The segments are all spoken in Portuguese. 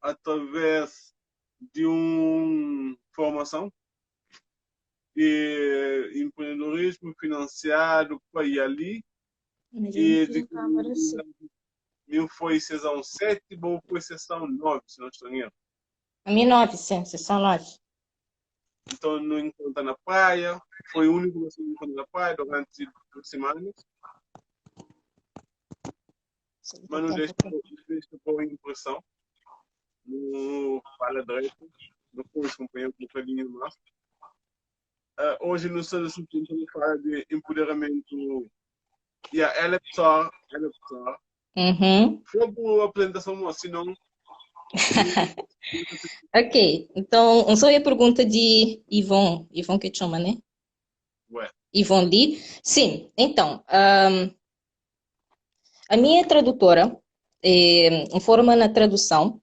através de uma formação de empreendedorismo financiado para ir ali Mas eu não e fiz de a câmera que assim. eu foi sessão 7 e foi sessão 9 se não estou errado. A minha 9, sim, sessão 9. Então, no encontro na praia, foi o único que eu encontro na praia durante 2 semanas, mas não deixa, boa impressão no Fala Direito, depois acompanhei um bocadinho mais. Hoje no Sala Supremo fala de empoderamento. Ela é pessoa. Uhum. Foi boa apresentação, assim, não. Ok, então, não sou a pergunta de Ivon. Ivon que te chama, né? Ué, Ivon Lee. Sim, então, a minha tradutora forma na tradução,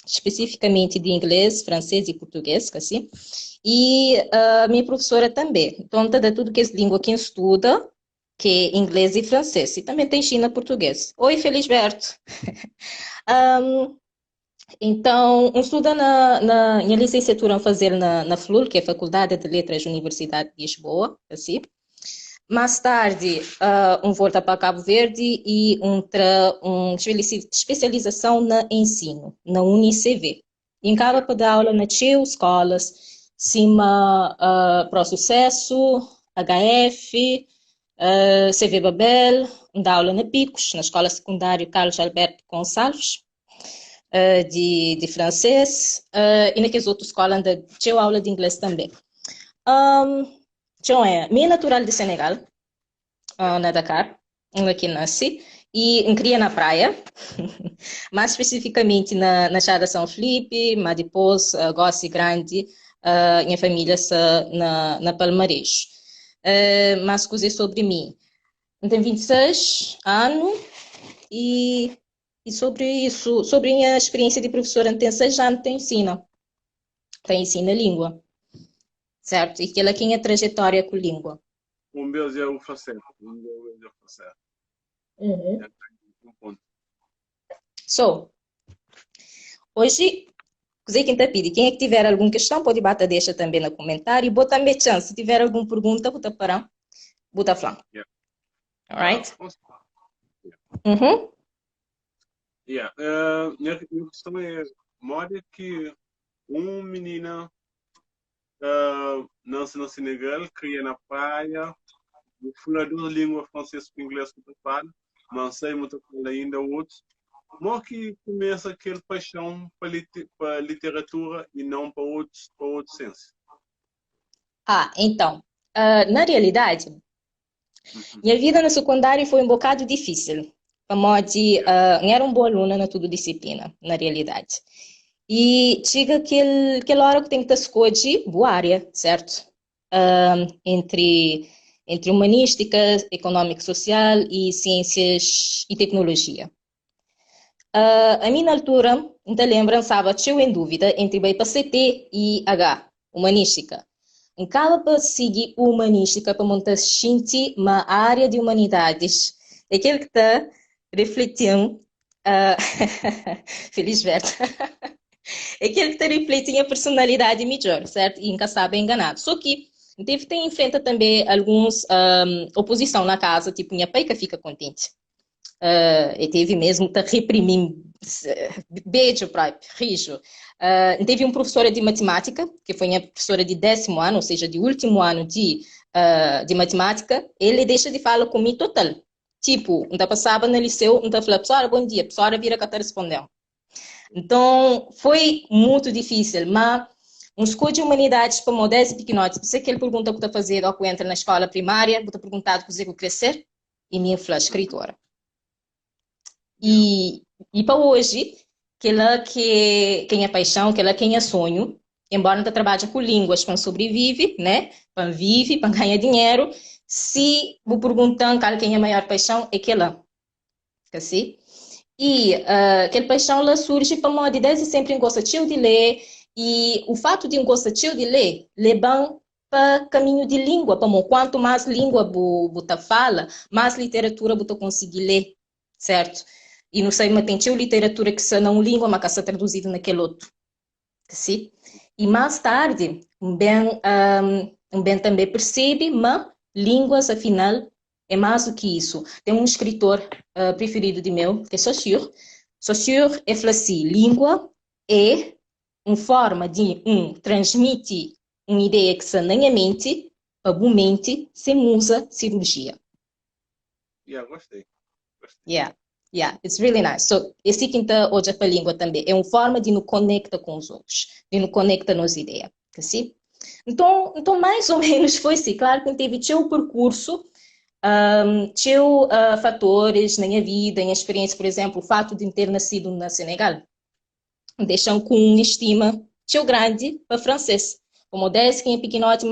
especificamente de inglês, francês e português, assim, e a minha professora também. Então, toda tudo que é língua que estuda, que é inglês e francês, e também tem China português. Oi, Felisberto. Então, um estuda na minha licenciatura a fazer na FLUL, que é a Faculdade de Letras da Universidade de Lisboa, assim. Mais tarde, volta para Cabo Verde e uma especialização na ensino, na UniCV. E acaba para dar aula na TIU, escolas, cima para o Sucesso, HF, CV Babel, dá aula na Picos, na Escola Secundária Carlos Alberto Gonçalves, de francês, e naqueles outros escolas ainda tinha aula de inglês também. Então, minha natural de Senegal, na Dakar, aqui nasci, e cria na praia, mais especificamente na Chada São Felipe, mas depois, Gossi Grande, minha família na Palmares. Mas coisas sobre mim. Eu tenho 26 anos e sobre isso, sobre a minha experiência de professora, tem 6 anos, tem ensina língua, certo? E que ela tinha trajetória com língua. o meu é o francês. O meu é o francês. Uhum. Um ponto. So, hoje, Zé quem está pedindo, quem é que tiver alguma questão, pode bater deixa também no comentário. E botar me chance, se tiver alguma pergunta, bota para, bota flan. Yeah. Alright? Yeah. Uhum. Yeah. Minha questão é, mora que uma menina nasce no Senegal, cria na praia, fala duas línguas, francês e inglês que fala, não sei muito fala ainda outros. Mas que começa aquele paixão para literatura e não para outros sensos. Então, na realidade, Uhum. minha vida no secundário foi um bocado difícil. Pamode, Yeah. era uma boa aluna na tudo disciplina, na realidade. E chega aquela hora que tem que escolher boa área, certo? Entre humanística, econômica social e ciências e tecnologia. A mim, na altura, ainda lembro, estava em dúvida entre bem para CT e H, humanística. Em cada para seguir humanística para montar gente uma área de humanidades. É aquele que está refletindo, feliz ver, é aquele que está refletindo a personalidade melhor, certo? E nunca sabe enganado. Só que teve ter em frente também alguns oposição na casa, tipo, minha pai que fica contente. E teve mesmo que reprimir, beijo, pai, rijo. Teve uma professora de matemática, que foi minha professora de 10º ano, ou seja, de último ano de matemática, ele deixa de falar comigo total. Tipo, não passava no liceu, não falava, professora, bom dia, professora vira cá respondendo. Então, foi muito difícil, mas um escolha de humanidades para modéstia e pequenotes, você que ele pergunta o que está fazendo ao que entra na escola primária, está perguntado o que você crescer, e minha filha escritora. Yeah. E para hoje, quem é paixão, quem é sonho, embora não trabalhe com línguas para sobreviver, né? Para viver, para ganhar dinheiro, se vou perguntando quem é a maior paixão, é aquela. Assim? E aquela paixão ela surge para uma desde sempre gosta de ler, e o fato de gosta de ler, levam para caminho de língua, para quanto mais língua você fala, mais literatura você consegue ler, certo? E não sei, mas tem literatura que se não língua, mas que está traduzida naquele outro. Sim? E mais tarde, bem também percebe, mas línguas, afinal, é mais do que isso. Tem um escritor preferido de meu, que é Saussure. Saussure é falar assim, língua é uma forma de transmitir uma ideia que está na minha mente, para a mente, sem usa cirurgia. Yeah, gostei. Yeah, yeah, it's really nice. So, esse que está hoje para a língua também é uma forma de nos conectar com os outros, de nos conectar nas ideias, assim? Então, mais ou menos foi assim. Claro que teve o percurso, tinha fatores na minha vida, em experiência, por exemplo, o fato de ter nascido na Senegal, deixam com estima tio grande para francês. Como disse, quem é pequenote,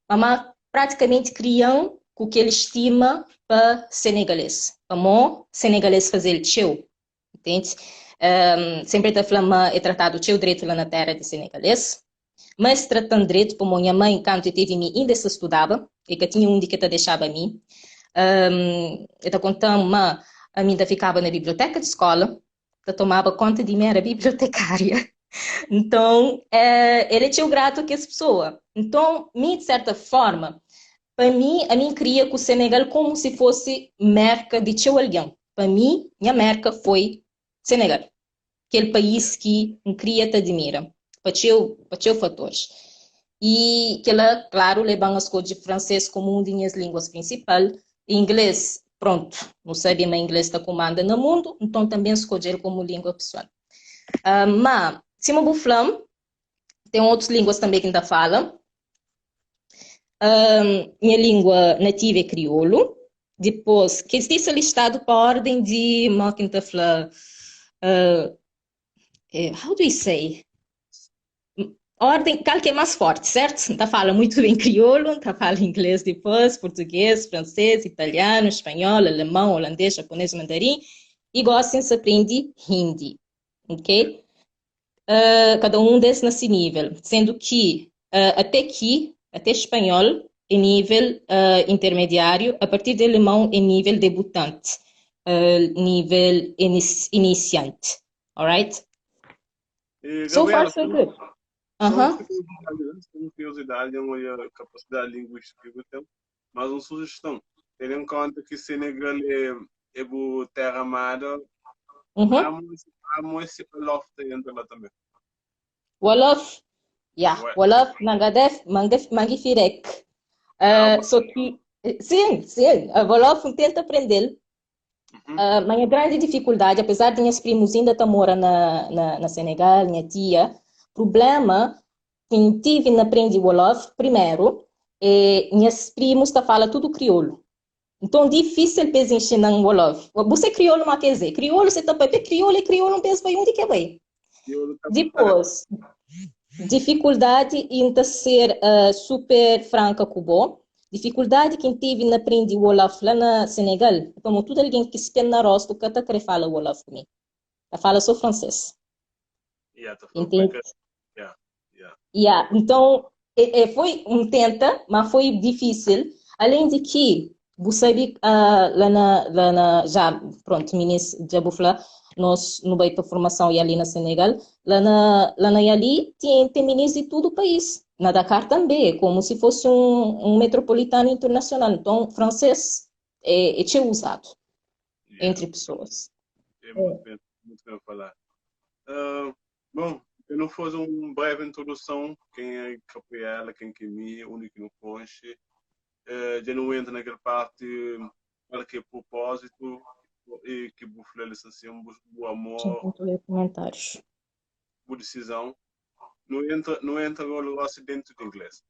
mamá praticamente criam com que ele estima para senegalês. Para senegalês fazer tio, entende? Sempre está falando, é tratado tio direito lá na terra de senegalês. Mas tratando direito, como minha mãe, quando teve mim, ainda se estudava, e que tinha um de que deixava a mim. Eu contando, mas a mim ficava na biblioteca de escola, eu tomava conta de mim, era bibliotecária. Então, ele tinha o grato que essa pessoa. Então, mim, de certa forma, para mim, a mim queria que o Senegal como se fosse marca de teu alguém. Para mim, minha marca foi Senegal. Aquele país que me queria te admira. Para teu fatores. E que ela, claro, levam as coisas de francês como uma das minhas línguas principais. Inglês, pronto. Não sabia, mas inglês está comanda no mundo. Então, também escolher como língua pessoal. Mas, se eu falar, tem outras línguas também que ainda falam. Minha língua nativa é crioulo. Depois, que existe listado para a ordem de, como que fala, how do you say? Ordem, qual que é mais forte, certo? Tá fala muito bem crioulo, tá fala inglês depois, português, francês, italiano, espanhol, alemão, holandês, japonês, mandarim. E gosta de aprender hindi, ok? Cada um desses nesse nível, sendo que até espanhol é nível intermediário, a partir de alemão é nível debutante, nível iniciante, alright? So far, Gabriela, so good. só uma curiosidade, é uma capacidade linguística que eu tenho, mas uma sugestão. Tendo em conta que Senegal é uma terra amada, há muito loft entre lá também. Wolof, yeah, Ué. Wolof, Nangadef, Mangifirek. Só que, sim, a Wolof tenta aprender. Mas a grande dificuldade, apesar de minhas primos ainda estão morando na Senegal, minha tia, problema que tive na aprender Wolof, primeiro, minhas primos estão falando tudo crioulo. Então, difícil para ensinar um Wolof. Você é crioulo, mas quer dizer, crioulo, você está para crioulo, e crioulo não pensa para onde que vai. Depois, dificuldade em ser super franca com o dificuldade que tive na aprender o Wolof lá na Senegal. Como todo alguém que se na rosto, que está querendo falar o Wolof comigo. Eu falo só francês. Entende? Então, foi um tenta, mas foi difícil. Além de que, você sabe, já, pronto, ministro, já vou falar, nós no Baita Formação e ali na Senegal, lá na Yali tem ministros de todo o país. Na Dakar também, como se fosse um metropolitano internacional. Então, francês é usado entre pessoas. É muito bem falar. Bom, eu não fiz uma breve introdução, quem é Gabriela, quem é mim, único no conche. Já não entra naquela parte, qual que é o propósito, e que vou falar assim, o amor, Comentários. a decisão. Não entra no negócio dentro do inglês.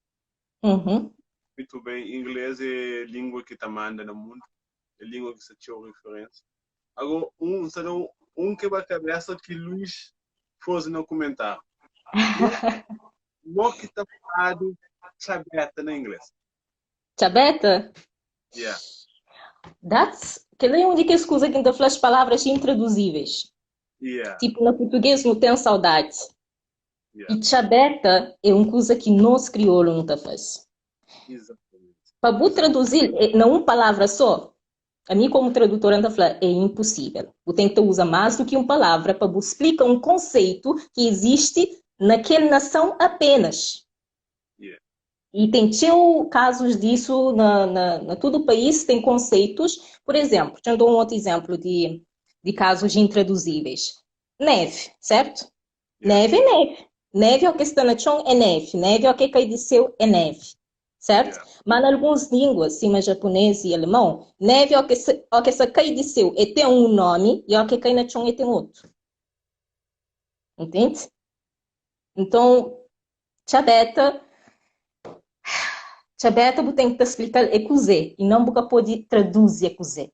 Muito bem, inglês é a língua que está manda no mundo, é a língua que se tinha referência. Agora, um quebra-cabeça que Luís fosse no comentário. O que está falado chabeta na inglês? Chabeta? Yeah. Que nem onde que escusa que ainda fala as palavras intraduzíveis. Yeah. Tipo, no português não tem saudade. Yeah. E chabeta é uma coisa que nós crioulos não faz. Exatamente. Para traduzir, não uma palavra só. A mim, como tradutora, anda a falar, é impossível. Eu tenho que usar mais do que uma palavra para explicar um conceito que existe naquela nação apenas. Yeah. E tem casos disso na todo o país, tem conceitos. Por exemplo, já dou um outro exemplo de casos intraduzíveis. Neve, certo? Yeah. Neve é neve. Neve é o que está na chão é neve. Neve é o que cai de céu é neve. Certo? Yeah. Mas em algumas línguas, como japonês e alemão, neve é o que cai de céu e tem um nome e o que cai na chão e tem outro. Entende? Então, chabeta, você tem que explicar é cozer e não porque pode traduzir cozer.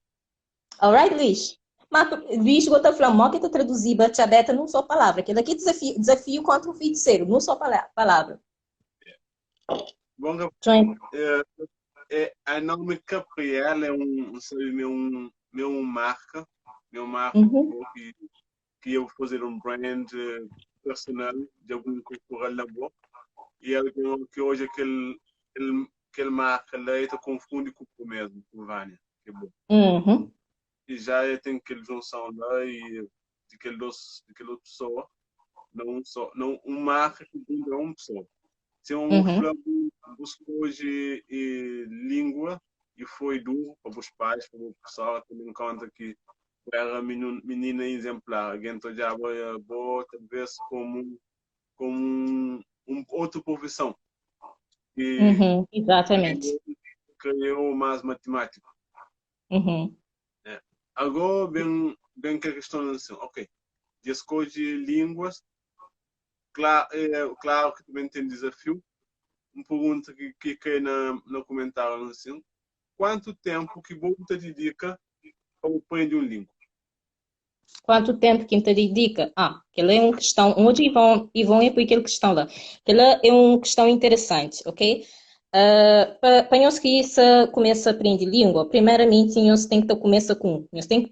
Alright, Luís? Mas Luís, eu estou falando, que tu traduzir para chabeta numa só palavra. Aquilo aqui é desafio contra o feiticeiro, numa só palavra. Bom, Join. a nome Capriel é sabe, meu marca, Uhum. que eu vou fazer um brand personal de algum cultural na boa. E é que hoje aquele marca lá está confunde com o mesmo, com Vânia. Que é bom. Uhum. E já tem aquele junção lá e de aquela pessoa, não uma marca que vem de uma pessoa. Se um Uhum. flamengo buscou hoje língua e foi duro para os pais, para o pessoal, tendo em conta que era menina exemplar. Alguém já boa, talvez como outra profissão. E Uhum. Exatamente. criou mais matemática. Uhum. É. Agora, bem que a questão é assim, ok, de escolher línguas, claro que também tem desafio. Uma pergunta que cai no comentário assim, quanto tempo que você dedica para aprender uma língua? Quanto tempo que te dedica? Aquela é uma questão. Hoje e vão ir para aquela questão lá. Aquela é uma questão interessante, ok? Para nós que isso começa a aprender língua, primeiramente nós tem que começar com, nós tem que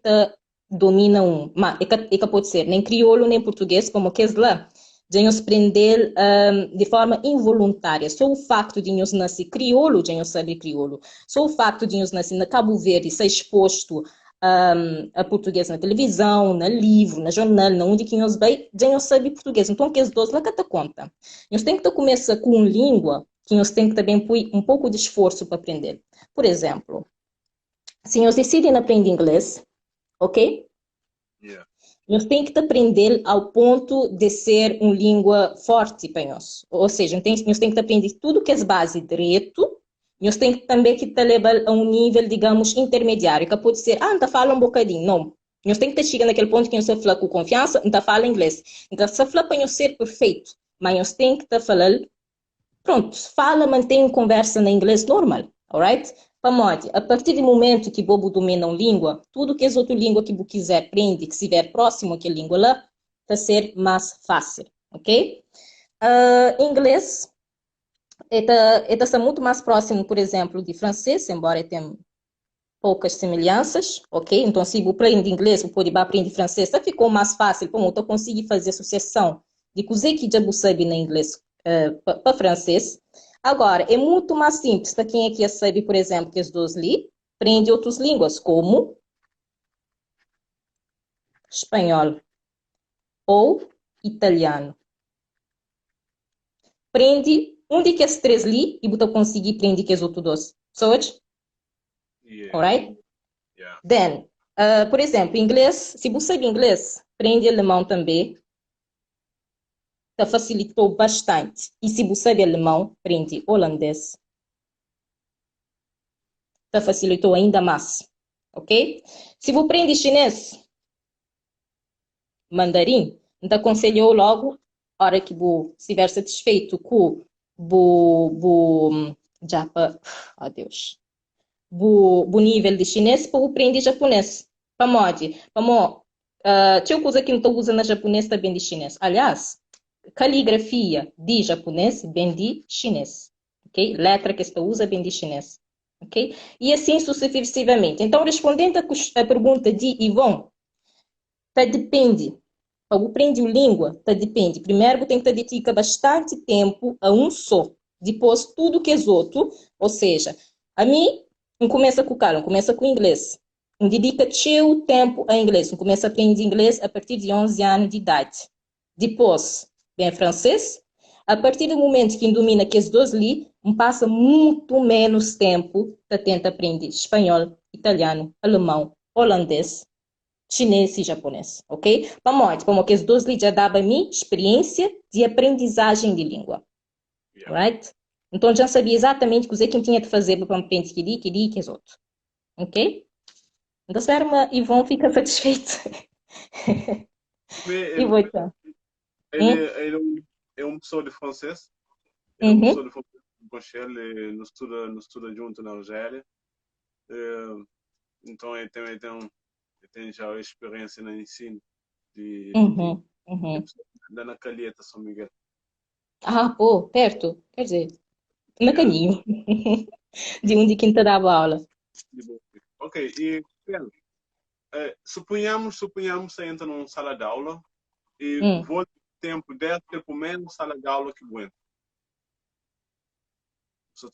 domina mas é que pode ser nem crioulo nem português, como que é lá. De nós aprender de forma involuntária. Só o facto de nós nascer crioulo, de nós saber crioulo. Só o facto de nós nascer na Cabo Verde, ser exposto a português na televisão, no livro, na jornal, na onde que nós vai, já nós sabe português. Então, que as duas lá que te conta. Nós tem que começar com língua, que nós tem que também pôr um pouco de esforço para aprender. Por exemplo, se nós decidem aprender inglês, ok? Yeah. Nós temos que aprender ao ponto de ser uma língua forte para nós. Ou seja, nós temos que aprender tudo que é base direito, nós temos também que levar a um nível, digamos, intermediário, que pode ser, não fala um bocadinho. Não. Nós temos que chegar naquele ponto que nós fala com confiança, não fala inglês. Então, se fala para nós ser perfeito, mas nós temos que falar, pronto, fala, mantém conversa na inglês normal, alright? Pamode, a partir do momento que Bobo domina uma língua, tudo que é outra língua que você quiser aprender, que estiver próximo àquela língua lá, vai ser mais fácil, ok? Inglês está muito mais próximo, por exemplo, de francês, embora tenha poucas semelhanças, ok? Então, se você aprende inglês, você pode aprender francês, já ficou mais fácil, como eu consegui fazer associação de coisa que já sabe na inglês para francês. Agora, é muito mais simples para quem é que sabe, por exemplo, que as duas li, aprende outras línguas, como espanhol ou italiano. Aprende um de que as três li e você conseguir aprender que as outros dois. So it? Yeah. Alright? Yeah. Then, por exemplo, inglês, se você sabe inglês, aprende alemão também. Facilitou bastante. E se você sabe alemão, aprende holandês. Facilitou ainda mais. Ok? Se você aprende chinês, mandarim, então aconselhou logo, a hora que você estiver satisfeito com o japa, oh Deus, o nível de chinês, para aprender japonês. Pamode, tinha coisa que não estou usando na japonês também de chinês. Aliás, caligrafia de japonês vem de chinês, ok? Letra que se usa vem de chinês, ok? E assim sucessivamente. Então, respondendo a pergunta de Ivon, depende. Para aprender língua, depende. Primeiro, você tem que dedicar bastante tempo a um só. Depois, tudo que é outro, ou seja, a mim, não começa com o cara, começa com o inglês. dedica seu tempo a inglês. Começa a aprender inglês a partir de 11 anos de idade. Depois, vem francês. A partir do momento que domina aqueles dois ali, passa muito menos tempo para tentar aprender espanhol, italiano, alemão, holandês, chinês e japonês, ok? Para aqueles dois ali já dava a mim experiência de aprendizagem de língua, Yeah. right? Então já sabia exatamente o que tinha de fazer para aprender que os outros, ok? Então, espero uma Ivone fica satisfeita. E vou então. Ele é uma pessoa de francês. Ele é uma pessoa de francês. Ele nos estuda junto na Argélia. Então, ele tem já experiência no ensino de da na Calheta, São Miguel. Ah, pô, perto. Quer dizer, na caminho. De onde quinta dava aula. Ok, e suponhamos que entra numa sala de aula e volta tempo desde o primeiro sala de aula que aguenta. Você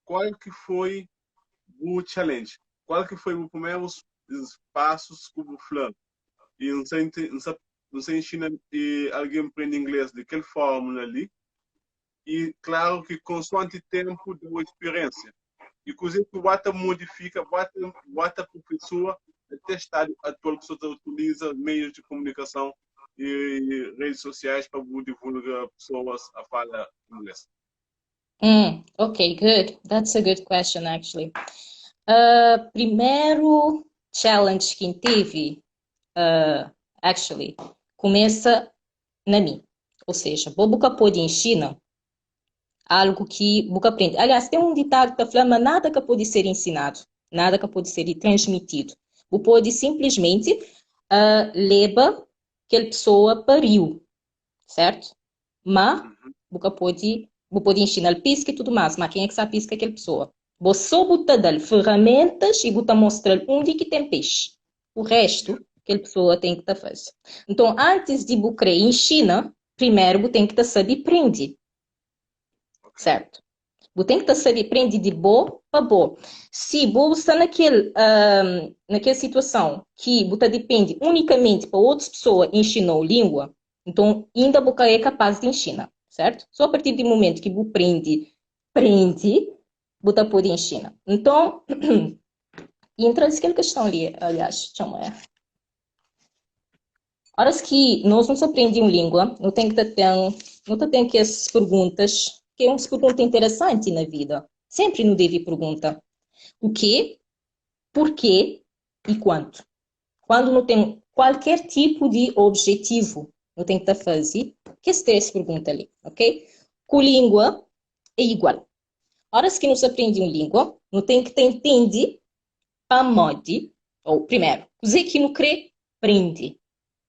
qual que foi o challenge? Qual que foi os primeiros passos que o Flan? E não sei ensina alguém aprende inglês de que forma ali. E claro que consoante tempo da experiência. E coisa que o modifica, o professor até estar atual que você utiliza meios de comunicação e redes sociais para divulgar pessoas a falar inglês. Okay, good. That's a good question, actually. Primeiro challenge que tive, actually, começa na mim. Ou seja, vou buscar pode ensinar algo que vou aprender. Aliás, tem um ditado que fala, mas nada que pode ser ensinado, nada que pode ser transmitido. Você pode simplesmente levar aquela pessoa pariu, certo? Mas você pode ensinar pisca e tudo mais, mas quem é que sabe pisca aquela pessoa? Você só bota dar ferramentas e bota mostrar onde que tem peixe. O resto, aquela pessoa tem que fazer. Então, antes de você ensinar, primeiro você tem que saber aprender. Certo? Você tem que saber aprender de boa para boa. Se você está naquela situação que você depende unicamente para outras pessoas ensinar a língua, então ainda você é capaz de ensinar, certo? Só a partir do momento que você aprende, você pode ensinar. Então, entra naquela questão ali, aliás, chama é. Horas que nós não aprendemos língua, não tem que ter essas perguntas, que é uma pergunta interessante na vida. Sempre nos deve perguntar o quê, por quê e quanto. Quando não tem qualquer tipo de objetivo, não tem que fazer, que se três perguntas ali, ok? Com língua é igual. Horas que nós aprendemos língua, não tem que entender para modo, ou primeiro, o que não crê, aprende.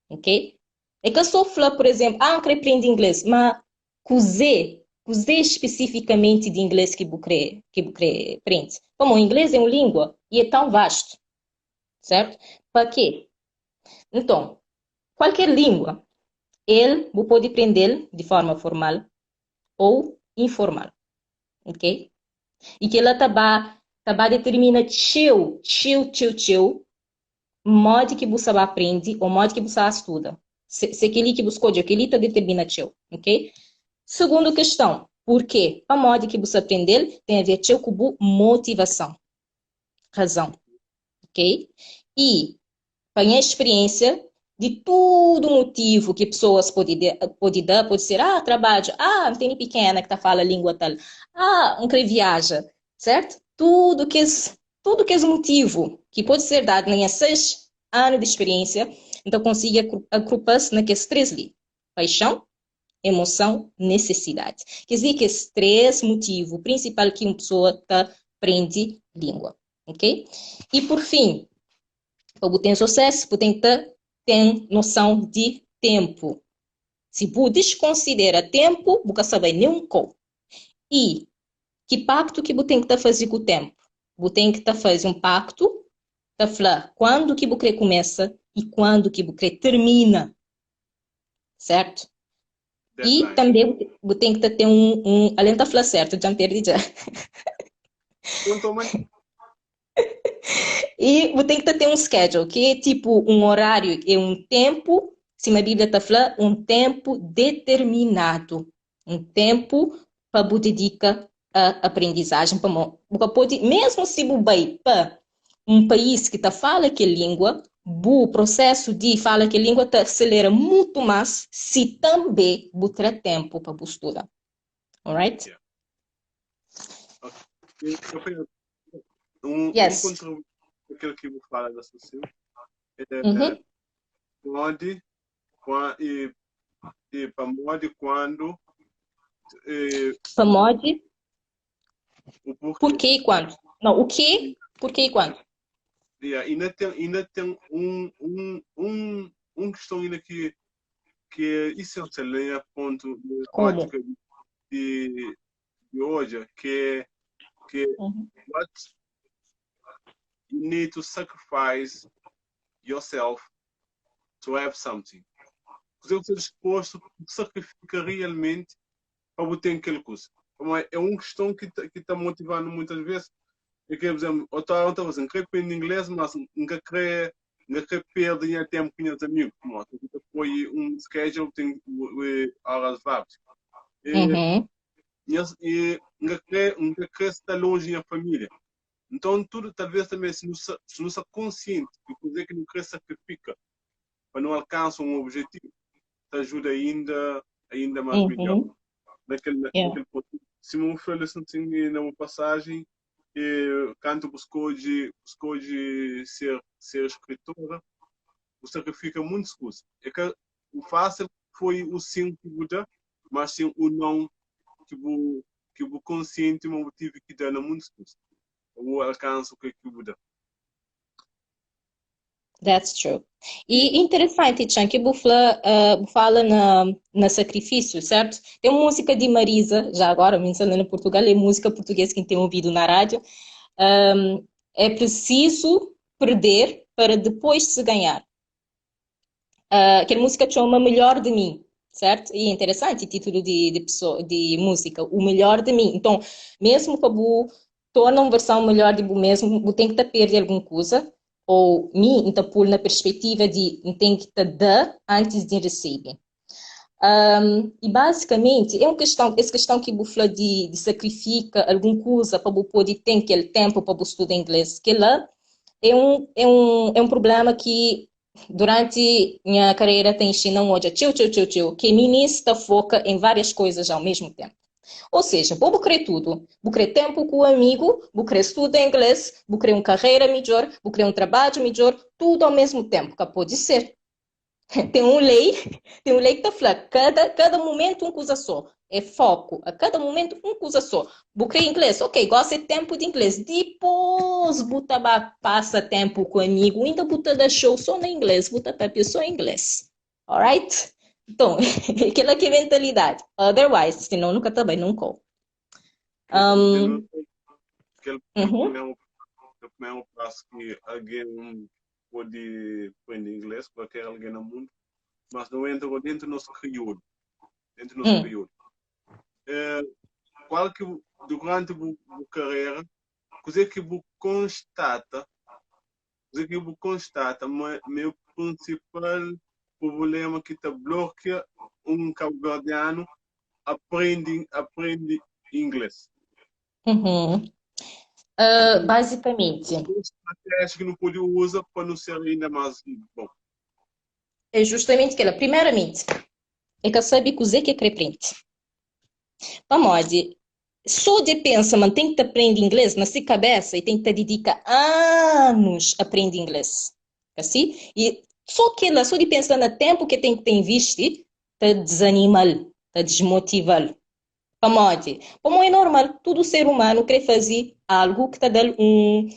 Ok? É que eu só falo, por exemplo, não quero aprender inglês, mas cusê especificamente de inglês que você aprende. Como o inglês é uma língua e é tão vasto, certo? Para quê? Então, qualquer língua, você pode aprender de forma formal ou informal, ok? E que ela tá determina teu modo que você aprende ou modo que você estuda. Se aquele que buscou, aquele está determina teu, ok? Segunda questão, por quê? A modo que você aprender tem a ver com motivação, razão, ok? E para a experiência de todo motivo que pessoas podem dar, pode ser, trabalho, não tem pequena que tá fala a língua tal, não quer viaja, certo? Tudo que é motivo que pode ser dado em 6 anos de experiência, então consiga agrupar-se naqueles 3 ali. Paixão, emoção, necessidade. Quer dizer que esse 3 motivos principal que uma pessoa aprende língua, ok? E por fim, para ter sucesso, você tem que ter noção de tempo. Se você desconsidera tempo, você sabe nem como. E que pacto que você tem que fazer com o tempo? Você tem que fazer um pacto para falar quando que você começa e quando que você termina. Certo? E também você tem que ter além de falar certo, já perdi já. E você tem que ter um schedule, que é tipo um horário, é um tempo, se a Bíblia está falando, um tempo determinado. Um tempo para você dedicar a aprendizagem. Pode, mesmo se você vai para um país que está fala que língua, o processo de fala que língua te acelera muito mais se também você ter tempo para estudar. Alright? Yeah. Okay. Yes. Contributo aquilo que você fala da sociedade pode e para quando Para mod, o por que e quando? Não, o que, por que e quando? Yeah, ainda tem questão ainda que é essencial, né, ponto de Como? temática de hoje, que é what you need to sacrifice yourself to have something. Você está disposto a sacrificar realmente para obter aquele curso. É uma questão que está motivando muitas vezes. É que, por exemplo, eu estava fazendo, queria aprender inglês, mas nunca queria perder tempo com os amigos. Foi um schedule, tem horas várias. E nunca queria estar longe da família. Então, tudo, talvez também, se não está consciente de coisa que não quer sacrificar para não alcançar um objetivo, te ajuda ainda mais melhor. Naquele ponto. Se me foi assim na passagem, quando buscou de ser escritora, o sacrifica muitas coisas. É que o fácil foi o sim que Buda, mas sim o não que o consciente me tive que dar muitas coisas. O alcance que Buda. That's true. E interessante, Chan, que fala na sacrifício, certo? Tem uma música de Marisa, já agora, mencionando em Portugal, é música portuguesa que tem ouvido na rádio. É preciso perder para depois se ganhar. Aquela música chama Melhor de Mim, certo? E é interessante o título de música, O Melhor de Mim. Então, mesmo que eu torne uma versão melhor de mim mesmo, eu tenho que perder alguma coisa, ou me então pôr na perspectiva de tem que te dar antes de receber. E basicamente é uma questão, essa questão que você de sacrifica alguma coisa para poder ter aquele tempo para estudar inglês, que lá é um problema que durante minha carreira tem ensinado hoje, que ministra foca em várias coisas ao mesmo tempo. Ou seja, vou querer tudo. Vou querer tempo com o amigo, vou querer estudar inglês, vou querer uma carreira melhor, vou querer um trabalho melhor, tudo ao mesmo tempo, que pode ser. Tem uma lei que está falando, cada momento uma coisa só. É foco, a cada momento uma coisa só. Vou querer inglês, ok, gosto de tempo de inglês. Depois, passa tempo com o amigo, ainda dar show só no inglês, papel só em inglês. Alright? Então, aquela que é a mentalidade. Otherwise, senão nunca também não call. Aquele primeiro passo que alguém pode aprender inglês, qualquer alguém no mundo, mas não entra dentro do nosso crioulo. Qual que, durante a carreira, coisa que você constata, meu principal problema que te bloqueia cabo-verdiano aprende inglês. Basicamente. Estratégia que não pode usar para não ser ainda mais bom. É justamente aquela. Primeiramente, é que sabe cozer que é crepente. Vamos, só de pensa, mas tem que aprender inglês na sua cabeça e tem que dedicar anos a aprender inglês. Assim? E só de pensar no tempo que tem que investir, te desanima, te desmotiva. Como é normal, todo ser humano quer fazer algo que está dando um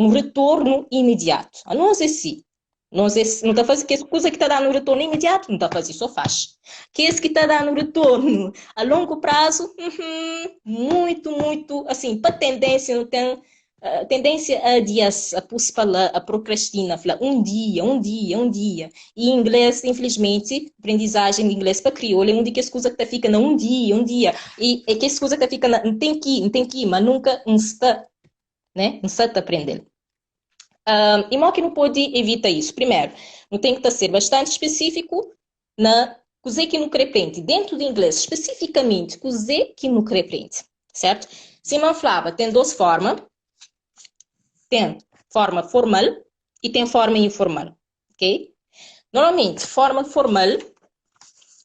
retorno imediato. A não ser se. Não está fazendo que coisa que está dando um retorno imediato, não está fazendo, só faz. Que esse que está dando um retorno a longo prazo, muito, assim, para tendência, não tem tendência a dias, a procrastinar, falar um dia. E inglês, infelizmente, aprendizagem de inglês para crioulo é uma das coisas que fica um dia. E é que as coisas que fica não tem que ir, mas nunca está. né? Não sabe aprender. E que não pode evitar isso. Primeiro, não tem que ser bastante específico na coisa que não repreende. Dentro do inglês, especificamente, coisa que não repreende, certo? Simão falava, tem duas formas. Tem forma formal e tem forma informal, ok? Normalmente, forma formal,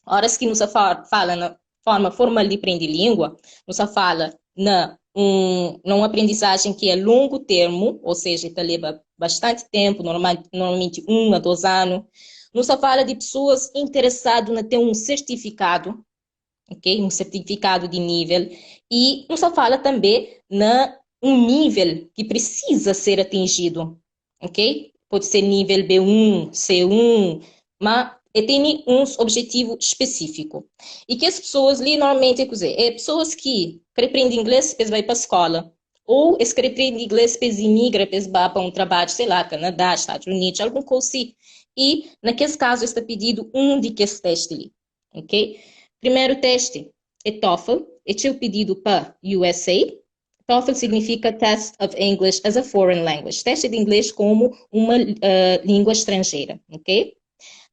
horas que nos fala na forma formal de aprender língua, nos fala numa aprendizagem que é longo termo, ou seja, está leva bastante tempo, normalmente 1 a 2 anos. Nos fala de pessoas interessadas em ter um certificado, ok? Um certificado de nível. E nos fala também na um nível que precisa ser atingido, ok? Pode ser nível B1, C1, mas tem uns objetivos específicos. E que as pessoas ali normalmente, é pessoas que aprendem inglês, depois vai para a escola, ou as que aprendem inglês, depois imigra, depois vai para um trabalho, sei lá, Canadá, Estados Unidos, algum coisa assim. E, naqueles casos, está pedido de que testes ali, ok? Primeiro teste é TOEFL, este é o pedido para USA. TOEFL significa Test of English as a Foreign Language, teste de inglês como uma língua estrangeira, ok?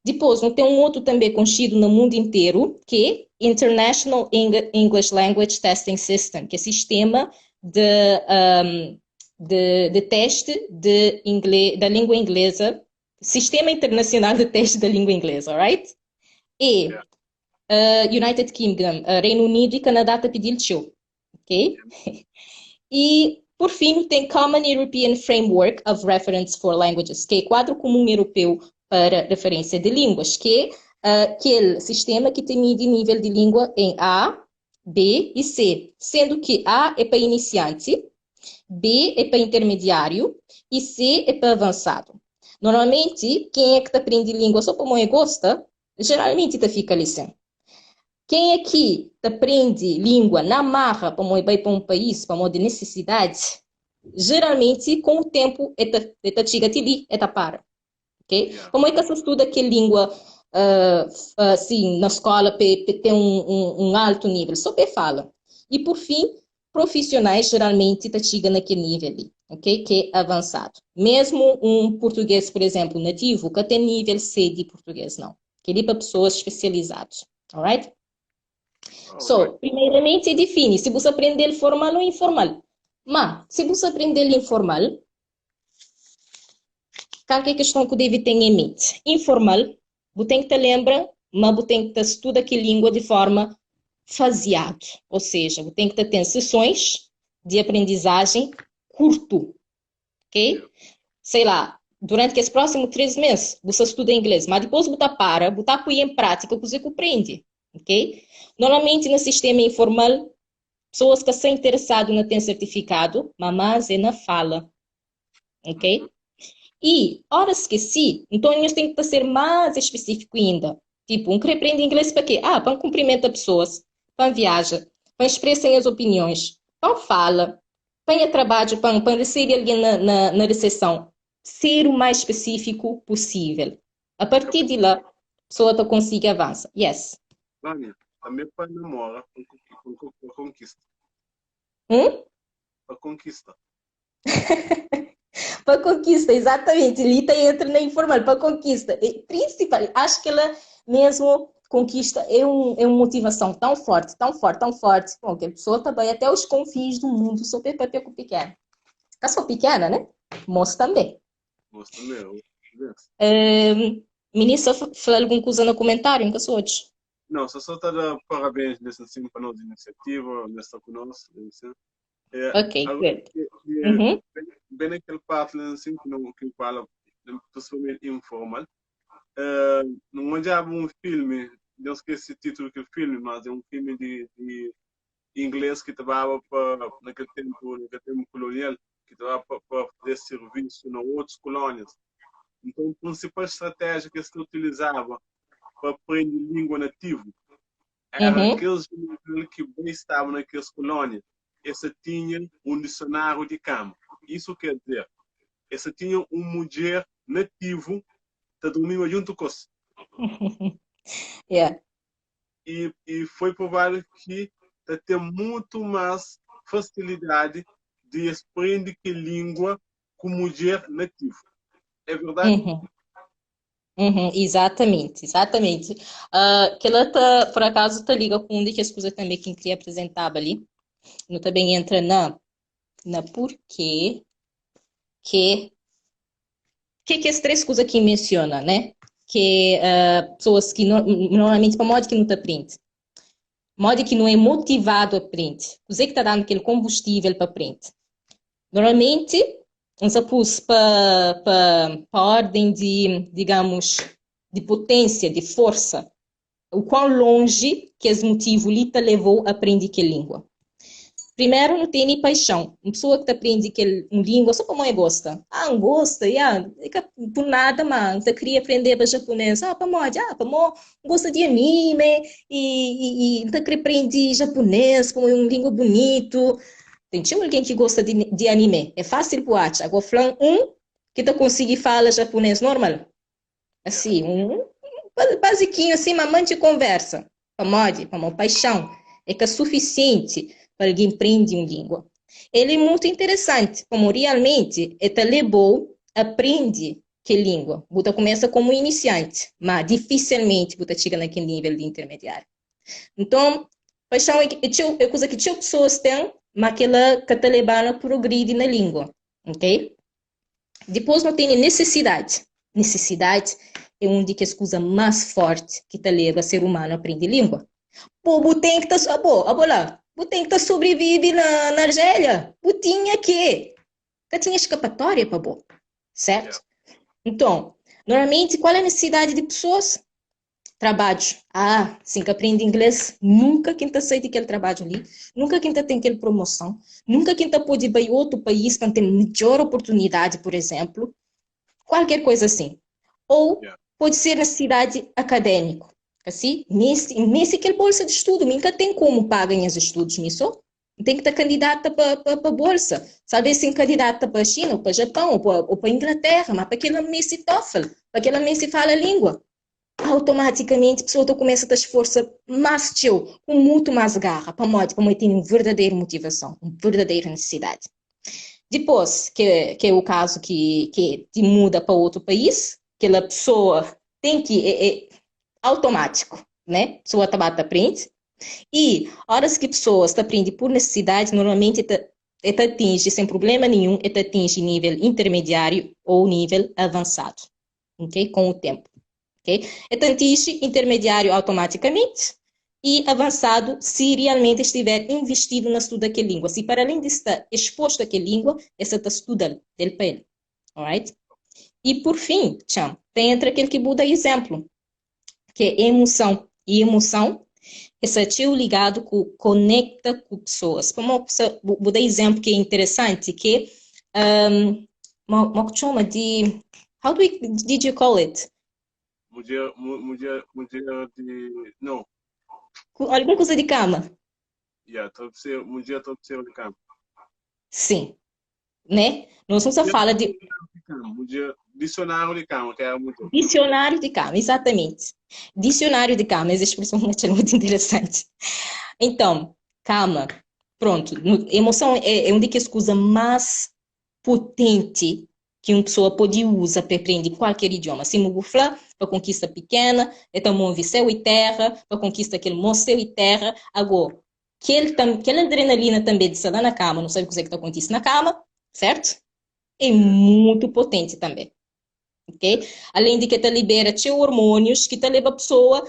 Depois, tem um outro também conhecido no mundo inteiro, que é International English Language Testing System, que é sistema de teste da língua inglesa, Sistema Internacional de Teste da Língua Inglesa, alright? E United Kingdom, Reino Unido e Canadá está pedindo show, ok? E, por fim, tem Common European Framework of Reference for Languages, que é quadro comum europeu para referência de línguas, que é aquele sistema que tem nível de língua em A, B e C, sendo que A é para iniciante, B é para intermediário e C é para avançado. Normalmente, quem é que aprende língua só para mãe gosta, geralmente fica ali sem. Quem é que aprende língua na marra para ir para um país, para uma necessidade, geralmente, com o tempo, chega ali, para. Ok? Como é que se estuda que língua, assim, na escola, para ter um alto nível? Só para fala. E, por fim, profissionais, geralmente, chegam naquele nível ali, ok? Que é avançado. Mesmo um português, por exemplo, nativo, que tem nível C de português, não. Que é para pessoas especializadas, alright? So, primeiramente, define se você aprender formal ou informal. Mas, se você aprender informal, qual é a questão que deve ter em mente? Informal, você tem que te lembrar, mas você tem que estudar aquela língua de forma faseada. Ou seja, você tem que ter sessões de aprendizagem curto, ok? Sei lá, durante os próximos 3 meses, você estuda inglês, mas depois você põe em prática, você compreende, ok? Normalmente, no sistema informal, pessoas que estão interessadas em ter certificado, mas é na fala, ok? E, horas que sim, então a gente tem que ser mais específico ainda. Tipo, que aprende inglês para quê? Para cumprimentar pessoas, para viajar, para expressar as opiniões, para fala, para trabalho, para receber alguém na recepção. Ser o mais específico possível. A partir de lá, a pessoa consegue avançar. Yes. Vânia, também para namorar, para conquista. Para conquista. Para conquista, exatamente. Lita entra na informal, para conquista. E, principal, acho que ela mesmo conquista é uma motivação tão forte, tão forte, tão forte. Bom, que a pessoa também até os confins do mundo, só para ter com pequena. Eu sou pequena, né? Moço também. Moço também. Ministra, falou alguma coisa no comentário, que sou hoje? Não, só está a dar parabéns nessa assim, para nós iniciativa, nessa conosco. Ok, good. Bem naquele parte assim, que fala, principalmente informal. Não manjava um filme, não esqueci o título do filme, mas é um filme de inglês que estava naquele tempo colonial, que estava para fazer serviço em outras colônias. Então, a principal estratégia que se utilizava para aprender língua nativa era aqueles que bem estavam naquelas colônias. Esse tinha um dicionário de campo. Isso quer dizer, esse tinha um mulher nativo que dormia junto com você. Yeah. E foi provado que tem muito mais facilidade de aprender que língua com mulher nativa. É verdade? Exatamente, exatamente. Que ela tá, por acaso, tá liga com uma das coisas também que eu queria apresentar ali. Não também entra na porquê que as três coisas que menciona, né? Que pessoas que normalmente para modo que não te aprende, modo que não é motivado a aprender, você que está dando aquele combustível para aprender. Normalmente, nós pus para ordem de, digamos, de potência, de força, o quão longe que esse motivo lhe te levou a aprender que língua. Primeiro, não tem nem paixão. Uma pessoa que aprende que uma língua só para mãe gosta. Não gosta, yeah. Por nada, mano. Você queria aprender japonês. Para mãe, para mãe gosta de anime e você queria aprender japonês, como uma língua bonito. Tem alguém que gosta de anime. É fácil para achar. Agora, falando que tu consegue falar japonês normal. Assim, basiquinho assim, mamãe de conversa. Para uma paixão. É que é suficiente para alguém aprender uma língua. Ele é muito interessante, como realmente ele levou, aprende que língua. Você começa como iniciante, mas dificilmente você chega naquele nível de intermediário. Então, paixão é coisa que tinha pessoas têm, mas que ela está levando a progredir na língua, ok? Depois não tem necessidade. Necessidade é uma das coisas mais fortes que te leva a ser humano a aprender língua. Pô, o tem que estar lá. O tem que sobrevive na Argélia. O tinha que tinha escapatória para bom, certo? Então, normalmente qual é a necessidade de pessoas? Trabalho. Sim que aprende inglês, nunca quem está sair daquele trabalho ali, nunca quem tem aquela promoção, nunca quem pode ir para outro país que tem melhor oportunidade, por exemplo, qualquer coisa assim. Ou pode ser necessidade acadêmica. Assim, nesse aquele bolsa de estudo, nunca tem como pagar os estudos nisso. Tem que estar candidata para a bolsa. Sabe se candidata para a China, ou para o Japão, ou para a Inglaterra, mas para aquela Messi TOEFL, para aquela Messi fala a língua. Automaticamente a pessoa começa a ter esforço mais teu, com muito mais garra, para ter uma verdadeira motivação, uma verdadeira necessidade. Depois, que é o caso que te muda para outro país, que a pessoa tem que, é automático, né? A pessoa aprende. E horas que pessoas aprendem por necessidade, normalmente atinge sem problema nenhum, atinge nível intermediário ou nível avançado, ok? Com o tempo. Okay? Então, atinge intermediário automaticamente e avançado se realmente estiver investido no estudo daquela língua. Se para além de estar exposto àquela língua, essa está estudando dele para ele. Alright? E por fim, tem entre aquele que Buda exemplo, que é emoção. E emoção, esse é o ligado com conecta com pessoas. Como Buda exemplo que é interessante, que uma chama de how did you call it? Mulher de... Não. Alguma coisa de cama. Mulher de cama. Sim. Né? Nós só fala de dicionário de cama, que é muito... dicionário de cama, exatamente. Dicionário de cama, essa expressão é muito interessante. Então, cama, pronto. Emoção é uma das coisas mais potentes que uma pessoa pode usar para aprender qualquer idioma. Se eu falar para conquista pequena, então mover céu e terra, para conquista aquele moço céu e terra. Agora, aquela adrenalina também de estar na cama, não sabe o que está acontecendo na cama, certo? É muito potente também. Okay? Além de que te libera hormônios que te leva a pessoa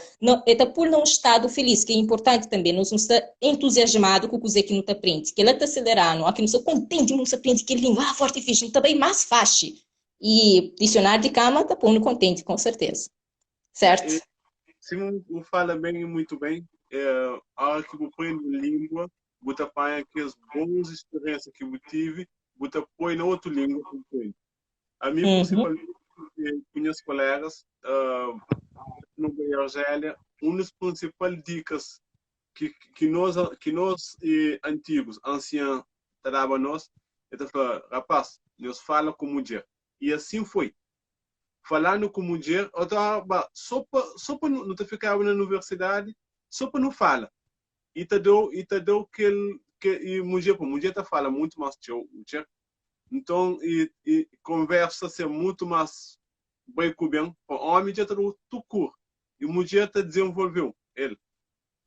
por não estado feliz, que é importante também, não está entusiasmado com o que não te aprende, que ela está acelerando, que não está contente, não se aprende que língua forte e fixe, também mais fácil. E dicionário de cama está pondo contente, com certeza. Certo? Se não fala bem e muito bem, a hora que eu aprendo língua, você apanha aquelas boas experiências que eu tive, você põe na outra língua. A mim, principalmente, minhas colegas no Argélia, uma das principais dicas que nós antigos, anciãos, davam nós, é falar, rapaz, nós fala com mulher. E assim foi. Falando com mulher, eu estava só para não ficava na universidade, só para não falar. E te deu mulher fala muito mais teu, então e conversa ser muito mais bem com bem, o homem já está no tucur e mulher está desenvolveu ele.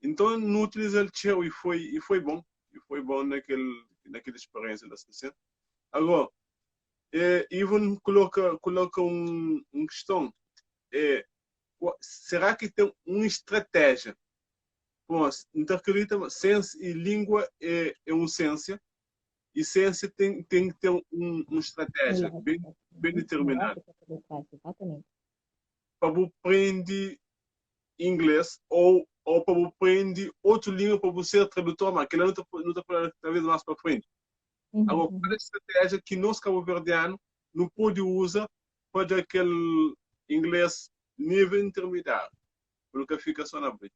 Então não utiliza ele teu e foi bom naquela experiência da sessão. Agora, Ivan coloca questão, será que tem uma estratégia? Bom, intercalita ciência e língua é uma ciência e ciência tem que ter uma estratégia bem determinada. Exatamente. Para você aprender inglês ou para você aprender outra língua para você ser tradutor, mas que não está falando talvez mais para frente. Agora, qual é a estratégia que nós, cabo-verdianos, não podemos usar para aquele inglês nível intermediário? Porque fica só na frente.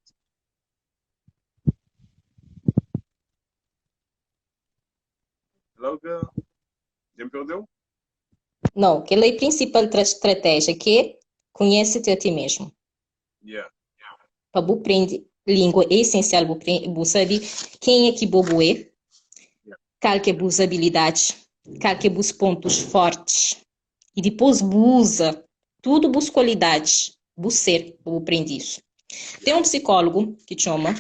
Logo, já me perdeu? Não, aquela é a principal estratégia, que é conhece-te a ti mesmo. Yeah. Para você aprender língua é essencial, você saber quem é que bobo é, qual que é as habilidades, qual que é os pontos fortes. E depois usa tudo as qualidades, você para aprender isso. Tem um psicólogo que chama,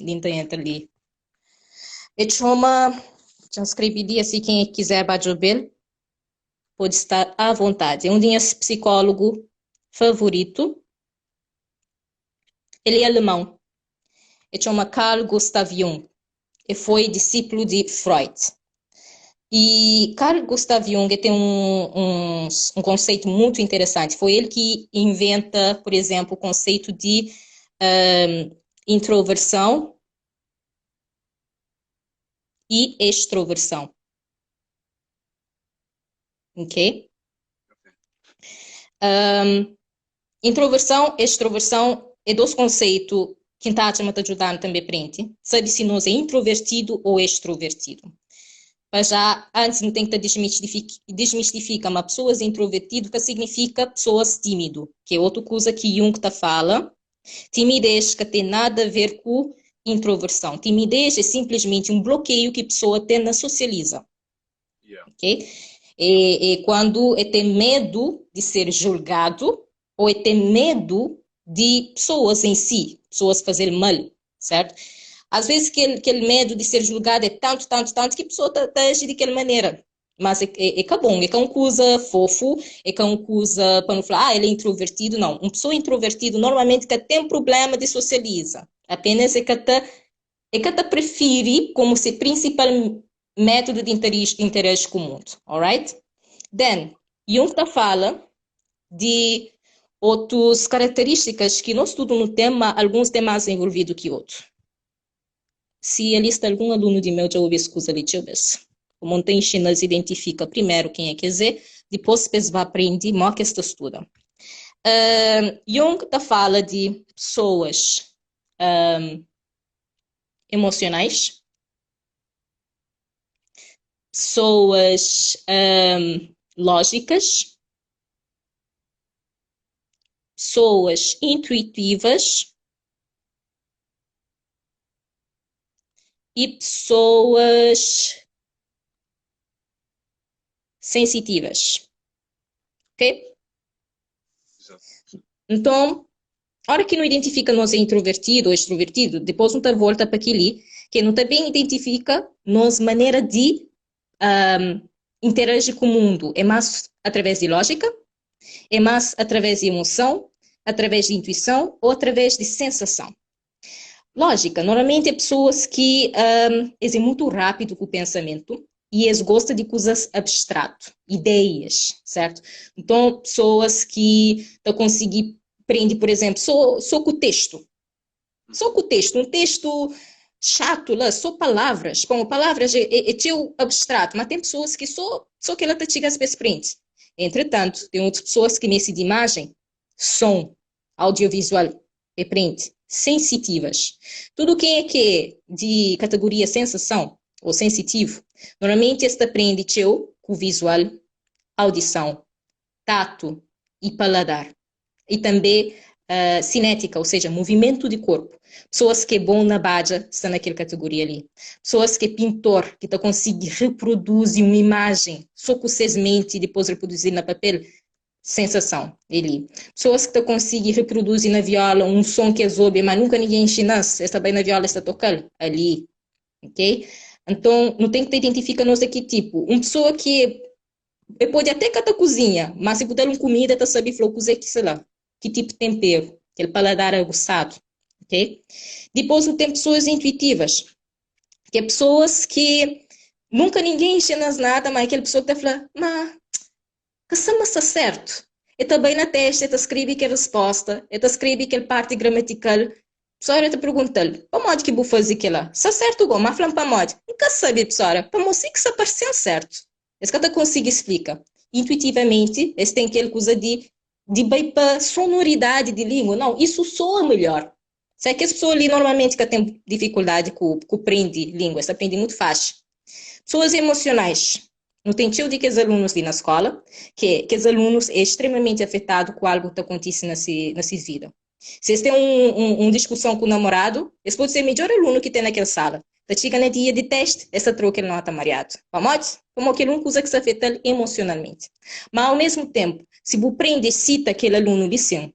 entra ali, ele chama, já escrevi assim, quem quiser bater pode estar à vontade. É um dos psicólogo favorito. Ele é alemão. Ele chama Carl Gustav Jung. E foi discípulo de Freud. E Carl Gustav Jung tem um conceito muito interessante. Foi ele que inventa, por exemplo, o conceito de introversão e extroversão. Ok? Introversão e extroversão é dois conceitos que está te ajudando também frente. Sabe se nós é introvertido ou extrovertido. Mas já antes não tem que desmistificar, mas pessoas introvertidas que significa pessoas tímido, que é outra coisa que Jung fala. Timidez que tem nada a ver com introversão. Timidez é simplesmente um bloqueio que a pessoa tem na socializa. Yeah. Ok? É quando tem medo de ser julgado ou tem medo de pessoas em si, pessoas fazerem mal, certo? Às vezes aquele medo de ser julgado é tanto que a pessoa está agindo de aquela maneira. Mas é bom, é uma coisa fofo, é uma coisa para não falar, ele é introvertido. Não, uma pessoa introvertida normalmente que tem problema de socializar. Apenas é que prefere como seu principal método de interesse com o mundo, alright? Then, Jung fala de outras características que nós estudamos no tema, alguns têm mais envolvido que outros. Se existe algum aluno de meu já ouviu escusa ali, o montanha chinês identifica primeiro quem é que é, depois vai aprender mais que esta estuda. Jung fala de pessoas emocionais, pessoas lógicas, pessoas intuitivas e pessoas sensitivas. Ok? Então, a hora que não identifica nós é introvertido ou extrovertido, depois não volta para aquele que não também identifica nossa maneira de interagir com o mundo. É mais através de lógica, é mais através de emoção, através de intuição ou através de sensação. Lógica, normalmente é pessoas que é muito rápido com o pensamento e eles gostam de coisas abstratas, ideias, certo? Então, pessoas que estão conseguindo aprender, por exemplo, só com o texto. Só com o texto, um texto chato lá, só palavras. Bom, palavras é teu abstrato, mas tem pessoas que só que ela te chega a sprint. Entretanto, tem outras pessoas que nesse de imagem, som, audiovisual e print, sensitivas. Tudo que é de categoria sensação ou sensitivo, normalmente este aprende com visual, audição, tato e paladar. E também cinética, ou seja, movimento de corpo. Pessoas que é bom na baja estão naquela categoria ali. Pessoas que é pintor, que consegue reproduzir uma imagem só com suas mentes e depois reproduzir na papel, sensação ali. Pessoas que conseguem reproduzir na viola um som que é zobe, mas nunca ninguém ensina-se, esta bem na viola está tocando ali, ok? Então, não tem que te identificar nós aqui, tipo, uma pessoa que pode até catar cozinha, mas se puder uma comida, tá sabe falar cozer que sei lá, que tipo de tempero, aquele paladar aguçado, ok? Depois tem pessoas intuitivas, que é pessoas que nunca ninguém ensina nada, mas aquela pessoa que está falando, mas que se está certo. E também na testa, ele escreve que a resposta, ele escreve que a parte gramatical. Pessoal, eu te pergunto-lhe, para modo que vou fazer aquilo? Se é certo, bom, mas falando para modo. E que sabe, pessoal, para mostrar que se apareceu certo. Esse que eu consigo explicar. Intuitivamente, esse tem aquela coisa de bem para sonoridade de língua. Não, isso soa melhor. Se é que as pessoas ali normalmente que têm dificuldade com aprender língua, se aprende muito fácil. Pessoas emocionais. No sentido de que os alunos ali na escola, que os alunos é extremamente afetados com algo que acontece na sua vida. Se eles têm uma discussão com o namorado, eles podem ser o melhor aluno que tem naquela sala. Tá chegando no dia de teste, essa troca ele não está mareado. Vamos? Como aquele um coisa que se afeta emocionalmente. Mas ao mesmo tempo, se você prende e cita aquele aluno lição,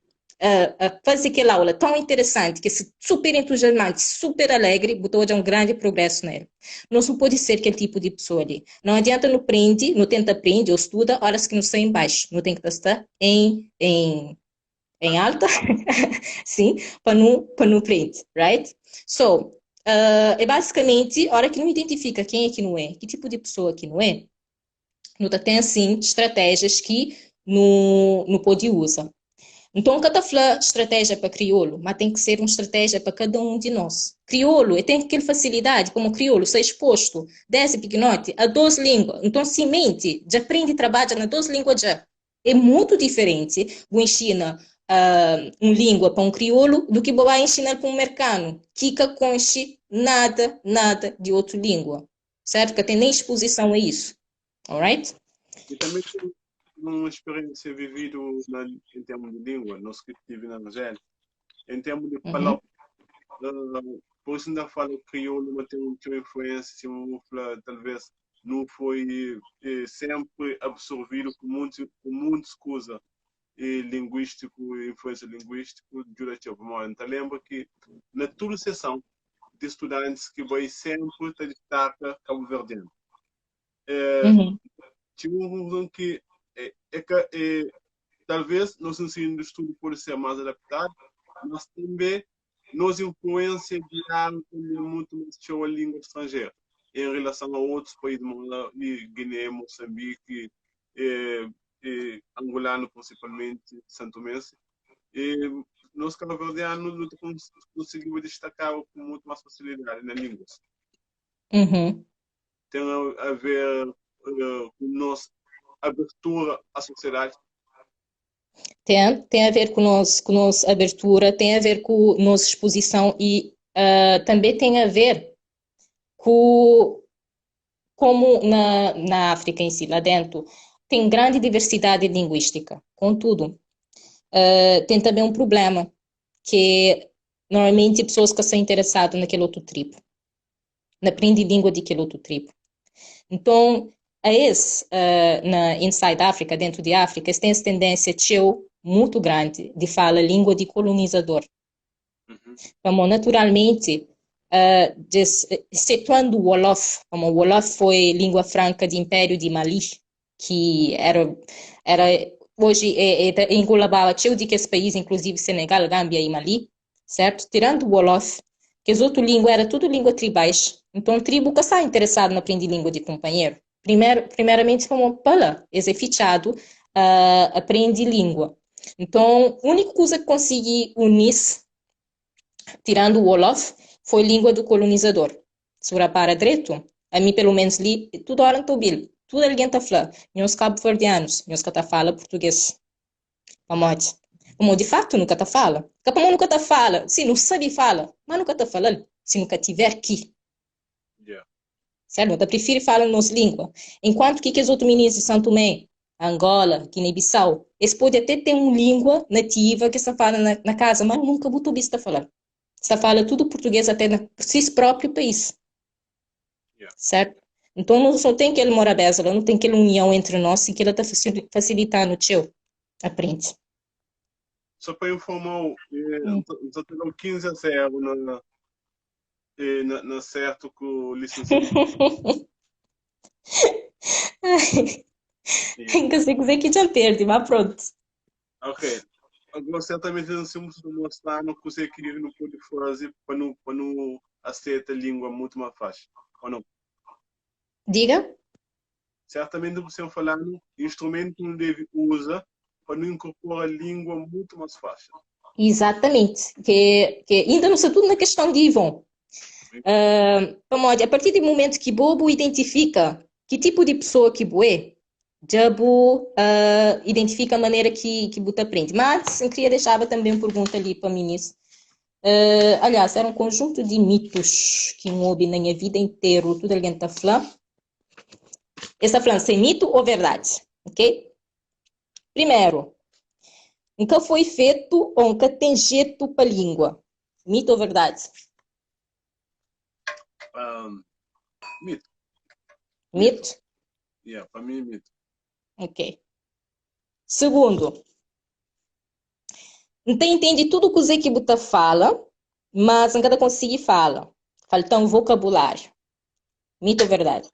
fazer aquela aula tão interessante, que é super entusiasmante, super alegre, botou um grande progresso nele. Não pode ser aquele tipo de pessoa ali. Não adianta não prende, não tenta aprender ou estuda, horas que não está em baixo. Não tem que estar em alta, sim, para não prender, right? So, é basicamente, a hora que não identifica quem é que não é, que tipo de pessoa que não é, não tem, assim, estratégias que não pode usar. Então, cada estratégia para crioulo, mas tem que ser uma estratégia para cada um de nós. Crioulo, tem aquela facilidade, como crioulo, ser exposto, desde pequenote, a 2 línguas. Então, se mente, já aprende a trabalhar nas 2 línguas já. É muito diferente, vou ensinar uma língua para um crioulo do que vou ensinar para um americano, que não conhece nada de outra língua. Certo? Que tem nem exposição a isso. Alright? E também uma experiência vivida em termos de língua, nós que estive na Argélia, em termos de falar, por isso ainda falo crioulo, mas tem uma influência, talvez não foi sempre absorvido com muitas coisas linguístico, influência linguística durante o momento. Então, lembro que na toda sessão de estudantes que vai sempre te destaca cabo-verdiano. Tinha um que talvez nosso ensino de estudo pode ser mais adaptado, mas também nossa influência diária também muito mais show a língua estrangeira em relação a outros países, Guiné, Moçambique, angolano principalmente, santomense. Nós cabo-verdianos não conseguimos destacar com muito mais facilidade na língua. Tem a ver com nossa abertura à sociedade. Tem a ver com nossa abertura, tem a ver com nossa exposição e também tem a ver com como na África em si, lá dentro, tem grande diversidade linguística. Contudo, tem também um problema, que normalmente pessoas que são interessadas naquele outro tribo, na aprender língua daquele outro tribo. Então, na Inside África, dentro de África, eles têm essa tendência muito grande de falar língua de colonizador. Como naturalmente, excetuando o Wolof, como o Wolof foi língua franca de Império de Mali, que era hoje englobava cheio de que esse país, inclusive Senegal, Gâmbia e Mali, certo? Tirando o Wolof, que as outras línguas eram tudo línguas tribais. Então, tribo que está interessado em aprender língua de companheiro. Primeiramente, como pala, é fichado, aprende língua. Então, a única coisa que consegui unir, tirando o Wolof, foi língua do colonizador. Se você para direito, a mim, pelo menos, li, tudo hora em Tobil. Tudo alguém está falando. Nós cabo-verdianos, nós que falam português. Vamos. Como de fato nunca está fala. Capaz nunca está fala. Sim, não sabe fala, mas nunca está falando. Se nunca tiver aqui. Certo? Eu prefiro falar nossa língua. Enquanto que os outros meninos de Santo Tomé, Angola, Guiné-Bissau. Eles podem até ter uma língua nativa que se fala na casa, mas nunca botou vista falar. Se fala tudo português até no seu próprio país, Yeah. certo? Então não só tem aquele morabeza, não tem aquela união entre nós e que ela está facilitando o teu. Aprende. Só para informar, só tem 15-0 na certo com o licenciado. Tem que dizer que já perde, mas pronto. Ok. Agora, certamente, nós temos que mostrar no que você queria não pode fazer para não aceitar a língua muito mais fácil. Ou não? Diga. Certamente, você vai falar no instrumento que não deve usar para não incorporar a língua muito mais fácil. Exatamente. Que ainda não sei tudo na questão de Ivon. A partir do momento que Bobo identifica que tipo de pessoa que é, Jabo identifica a maneira que Buta aprende. Mas eu queria deixar também uma pergunta ali para o ministro. Aliás, era um conjunto de mitos que eu ouvi na minha vida inteira, tudo alguém está falando. Está falando se é mito ou verdade, ok? Primeiro, nunca foi feito ou nunca tem jeito para a língua. Mito ou verdade? Mito. Mito? Yeah, para mim é mito. Ok. Segundo, não entende tudo o que o Zé Kibuta fala, mas não cada consegue fala. Falta um vocabulário. Mito ou verdade?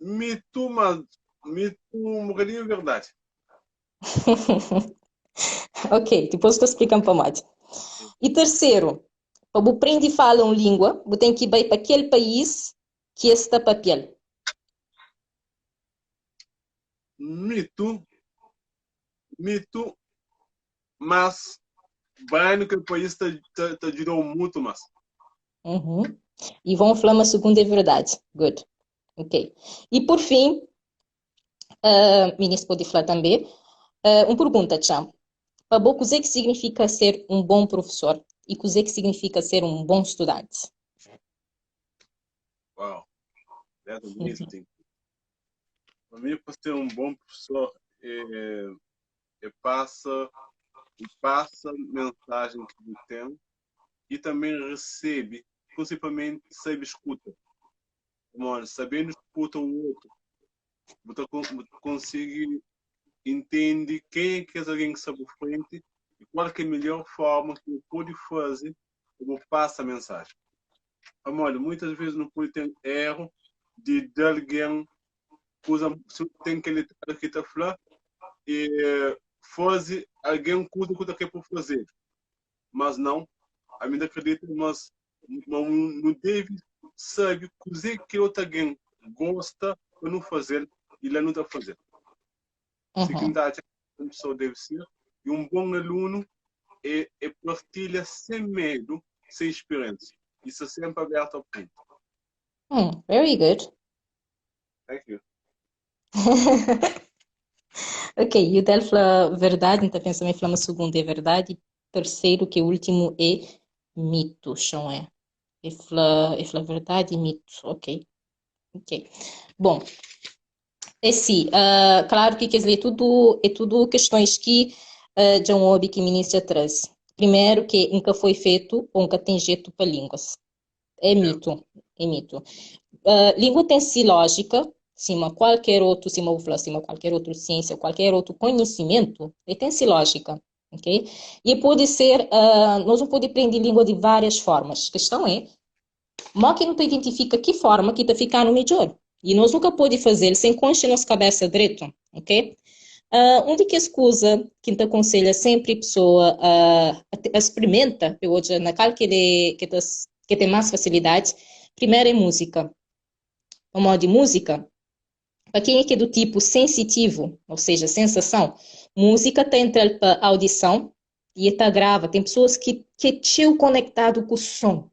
Mito, mas mito um bocadinho verdade. Ok, depois estou explicando para mais. E terceiro, para você aprender a falar uma língua, você tem que ir para aquele país que está papel. Mito, mas vai no que o país te ajudou muito mais. Uhum. E vão falar uma segunda é verdade. Good. Ok. E por fim, ministro pode falar também, uma pergunta, Tcham. Para você, o que significa ser um bom professor? E o que significa ser um bom estudante? Wow, that's amazing. Para mim, para ser um bom professor, passa mensagem que ele tem e também recebe, principalmente sabe escuta. Mano, sabendo escuta o outro, você consegue entender quem é que é alguém que sabe o frente e qual é a melhor forma que pode fazer como passa a mensagem. Olha, muitas vezes não pode ter erro de alguém que tem que ele está falando e fazer alguém coisa que está por fazer. Mas não, a minha acredita, mas não deve saber coisa que outra alguém gosta para não fazer e ele não está fazendo. Segundo a pessoa deve ser, e um bom aluno é partilha sem medo, sem experiência. Isso é sempre aberto ao ponto. Very good. Thank you. Ok, e o dela fala verdade, então pensa também fala segundo é verdade, terceiro que o último é mito, não é? E fala verdade e mito, ok. Ok. Bom, é sim, claro que quer dizer, é tudo questões que já ouvi que o ministro traz. Primeiro, que nunca foi feito ou nunca tem jeito para línguas. É mito, é mito. Língua tem si lógica, cima qualquer outro, cima vou falar cima qualquer outra ciência, qualquer outro conhecimento, ele tem si lógica, ok? E pode ser, nós não podemos aprender língua de várias formas. A questão é, mal que não identifica que forma que está ficando melhor. E nós nunca podemos fazer sem consciência nossa cabeça direito, ok? Onde que escusa, que te aconselha sempre a pessoa a experimenta, hoje, naquela que tem mais facilidade, primeiro é música. O modo de música, para quem é que é do tipo sensitivo, ou seja, sensação, música está entre a audição e está grava. Tem pessoas que estão conectado com o som,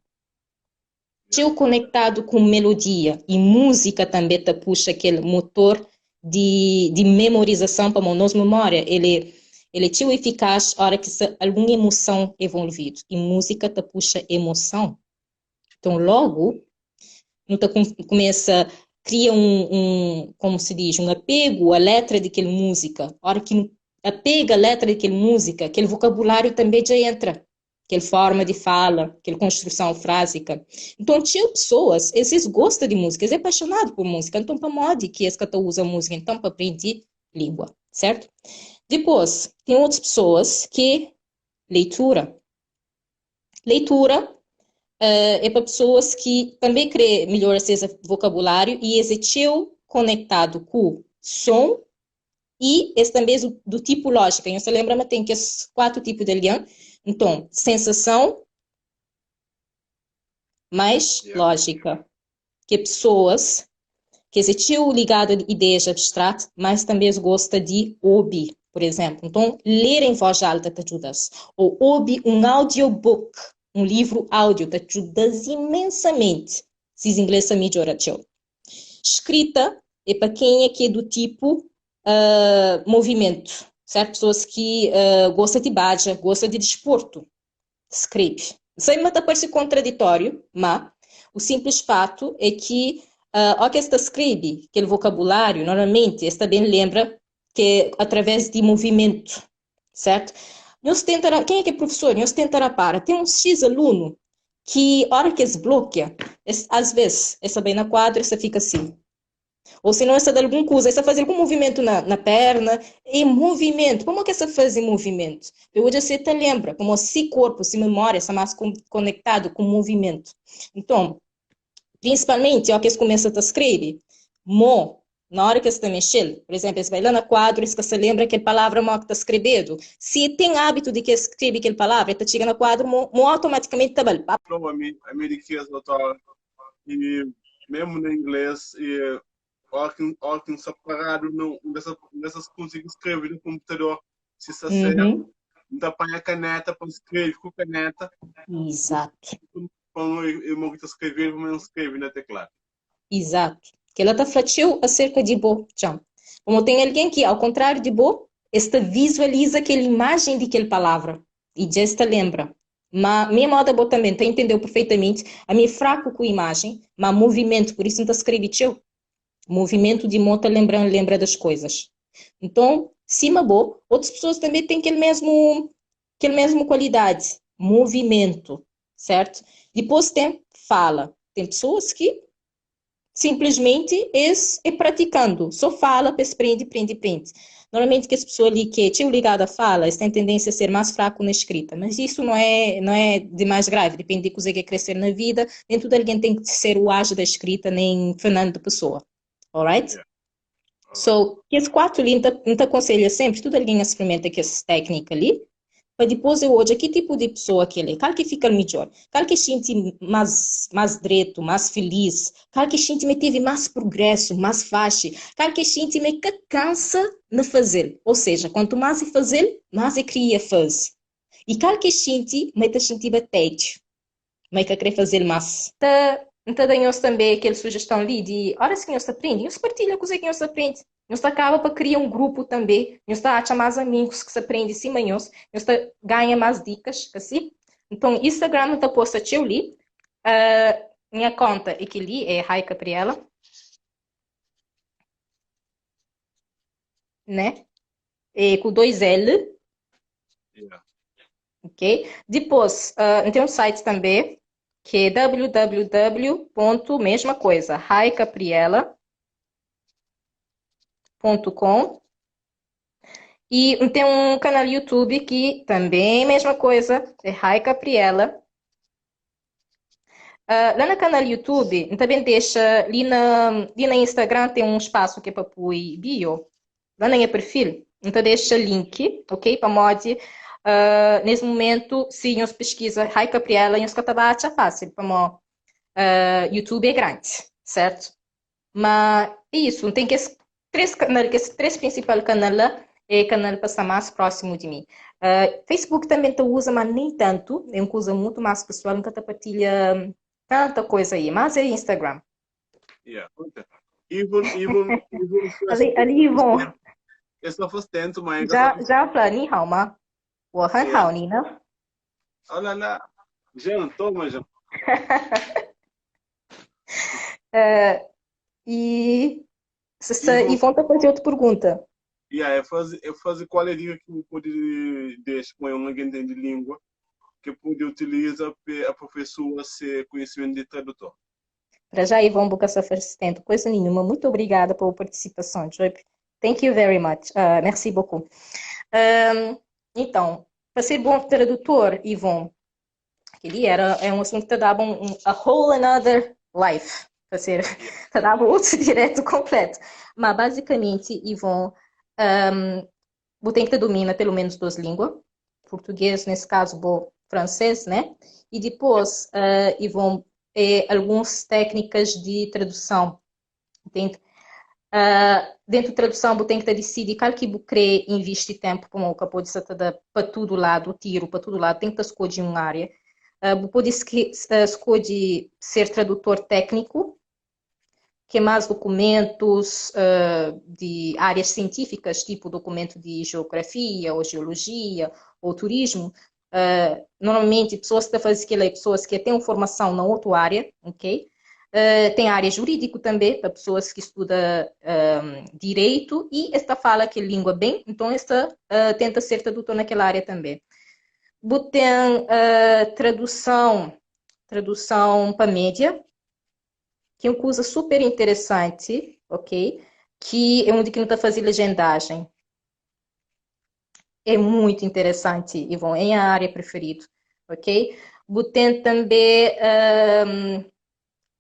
estão conectado com melodia, e música também te puxa aquele motor de memorização para a nossa memória. Ele é tão eficaz na hora que alguma emoção é envolvida. E música te puxa emoção. Então, logo, não tá começa cria como se diz, um apego à letra daquela música. A hora que apega à letra daquela música, aquele vocabulário também já entra. Aquela forma de fala, aquela construção frásica. Então, tinha pessoas, eles gostam de música, eles são apaixonados por música. Então, para modo que eles que usam música, então, para aprender língua, certo? Depois, tem outras pessoas que leitura. Leitura é para pessoas que também querem melhorar seu vocabulário e existiu conectado com som e esse também é do tipo lógica. E você lembra, mas tem que esses 4 tipos de leão. Então, sensação mais lógica. Que pessoas que existiu ligado a ideias abstratas, mas também gosta de ouvir, por exemplo. Então, ler em voz alta te ajuda. Ou ouvir um audiobook, um livro áudio, te ajuda imensamente. Se os inglês são melhor. Escrita é para quem é que é do tipo movimento, certo? Pessoas que gostam de baja, gostam de desporto. Escreve. Isso aí parece contraditório, mas o simples fato é que ao que esta escreve, aquele vocabulário, normalmente, esta bem lembra que é através de movimento, certo? Nós tentará, quem é que é professor? Nós tentará para. Tem um X aluno que, a hora que se bloqueia, às vezes, essa bem na quadra, essa fica assim. Ou se não, essa de alguma coisa, essa faz algum movimento na perna, em movimento. Como é que essa faz em movimento? Hoje você te lembra, como se corpo, se memória, está mais conectado com o movimento. Então, principalmente, ó, que você começa a escrever, na hora que você está mexendo, por exemplo, você vai lá no quadro, você lembra que a palavra mo que está escrevendo. Se tem hábito de que escreve aquela palavra, está chegando no quadro, automaticamente está bem. A minha riqueza, doutor, e mesmo no inglês, e alguém separado, nessas consigo escrever no computador, se está certo, então apanha a caneta para escrever com caneta. Exato. Quando eu vou escrever, eu vou escrever na teclado. Exato. Que ela está flatiu acerca de Bo. Como tem alguém que, ao contrário de Bo, esta visualiza aquela imagem de aquela palavra e já está lembra. Mas minha moda Bo também tá entendeu perfeitamente. A minha fraco com imagem, mas movimento, por isso não está escrevendo. Movimento de monta lembra das coisas. Então, cima Bo, outras pessoas também têm aquele mesmo qualidade, movimento, certo? Depois tem fala. Tem pessoas que simplesmente é praticando. Só fala, prende. Normalmente que as pessoas ali que tinham ligado à fala, eles têm tendência a ser mais fraco na escrita, mas isso não é de mais grave, depende de que você quer crescer na vida, nem tudo alguém tem que ser o ágil da escrita, nem Fernando Pessoa. Alright? Yeah. So, esse 4 ali, não te aconselho sempre, tudo alguém experimenta que essa técnica ali, para depois eu hoje, que tipo de pessoa que ele é, qual que fica melhor, qual que sente mais direito, mais feliz, qual que sente que teve mais progresso, mais fácil, qual que sente que cansa de fazer, ou seja, quanto mais fazer, mais queria fazer. E qual que sente, mas te sente batete, mas que querer fazer mais. Então, nós também aquela sugestão ali de horas que nós aprende, nós partilha com os que nós aprende. Nós acaba para criar um grupo também, nós está a chamar mais amigos que se aprende sim, nós ganha mais dicas, assim. Então, Instagram está posta ali, minha conta é que ali é Rai Capriela, né? É com 2L, Yeah. ok? Depois, tem um site também, que é mesma coisa, raicapriela.com. E tem um canal YouTube que também é a mesma coisa, é Rai Capriela. Lá no canal YouTube, também deixa, ali na Instagram tem um espaço que é para pôr bio. Lá no meu perfil, então deixa link, ok? Para mod. Nesse momento, se nós pesquisa Rai Capriela, nós que é fácil, para YouTube é grande, certo? Mas é isso, tem que esses 3 canais, que esses 3 principais canais lá, é canal para estar mais próximo de mim. Facebook também tu usa, mas nem tanto, é uma coisa muito mais pessoal, nunca te partilha tanta coisa aí, mas é Instagram. Yeah. Okay. Even Ali vão, eu só fosse dentro, mas já falei, 你好吗？我很好，你呢？ olha lá, Jean, toma, Jean. E E se Ivone está fazer outra pergunta. e aí, fazer qual é a dica que pode deixar com alguém que entende língua, que pode utilizar para a professora ser conhecimento de tradutor? Para já, Ivone, boca se oferece tempo. Coisa nenhuma. Muito obrigada pela participação, Joy. Thank you very much. Merci beaucoup. Então, para ser bom tradutor, Ivone, aquele é um assunto que te dava a whole another life. Para ser, te dava outro direto completo. Mas, basicamente, Ivone, você tem que dominar pelo menos duas línguas. Português, nesse caso, francês, né? E depois, Ivone, algumas técnicas de tradução, entende? Dentro da tradução, você tem que decidir qual que você quer investir tempo, como o pode ser para todo lado, tiro para todo lado, tem que escolher uma área. Você pode escolher ser tradutor técnico, que é mais documentos de áreas científicas, tipo documento de geografia, ou geologia, ou turismo. Normalmente, pessoas que fazem aquilo, pessoas que têm formação na outra área, ok? Tem a área jurídica também, para pessoas que estudam direito, e esta fala que língua bem, então esta tenta ser tradutor naquela área também. Tem tradução para média, que é uma coisa super interessante, ok? Que é onde que não está fazendo legendagem. É muito interessante, Ivone, é a área preferida, ok? Tem também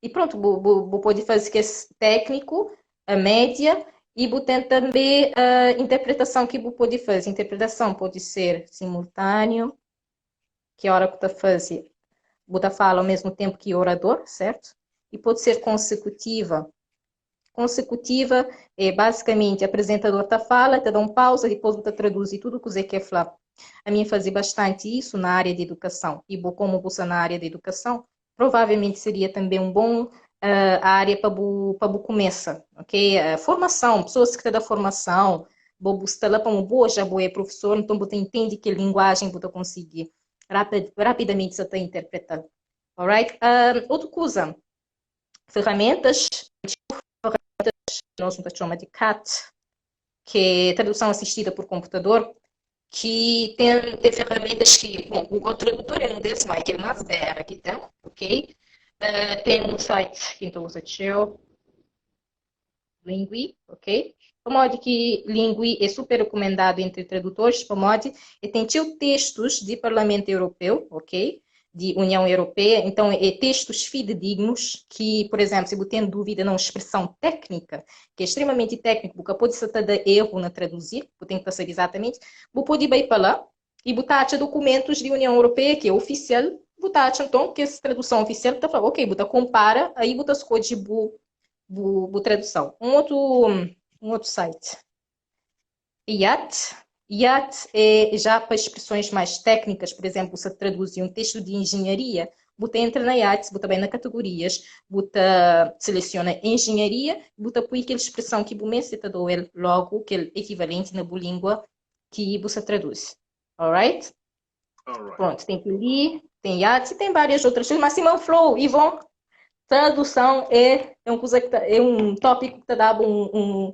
e pronto, pode fazer que é técnico, a média, e tem também a interpretação que pode fazer. Interpretação pode ser simultâneo, que a hora que você faz, você fala ao mesmo tempo que o orador, certo? E pode ser consecutiva. Consecutiva é basicamente o apresentador fala, te dá um pausa, depois você traduz tudo o que você quer falar. A mim fazia bastante isso na área de educação. E como você na área de educação, provavelmente seria também um bom área para começar, ok? Formação, pessoas que têm da formação, você está lá para uma boa, já boa é professor, então você entende que linguagem você conseguir rapidamente você está interpretando. Alright? Outra coisa, ferramentas, nós chamamos de CAT, que é tradução assistida por computador, que tem ferramentas que, bom, o Google Tradutor é um desses, mas que é mais velho aqui, tá? Ok? Tem um site que então usa Shell, Lingui, ok? Para modo que Lingui é super recomendado entre tradutores, para modo, e tem textos de Parlamento Europeu, ok? De União Europeia, então é textos fidedignos que, por exemplo, se você tem dúvida numa expressão técnica, que é extremamente técnico, porque pode ser de erro na traduzir, você tem que saber exatamente, você pode ir para lá e botar documentos de União Europeia, que é oficial, botar então que essa tradução oficial, está falando, ok, você compara, aí você escolhe tradução. Um outro site. IAT. IAT é já para expressões mais técnicas, por exemplo, se traduzir um texto de engenharia, você entra na IAT, você bem nas categorias, você seleciona engenharia, você põe aquela expressão que você está dando logo, que é equivalente na língua que você traduz. Alright? Alright. Pronto, tem que ler, tem IAT, tem várias outras coisas, mas Simão Flow, Ivon, tradução é um tópico que te dá um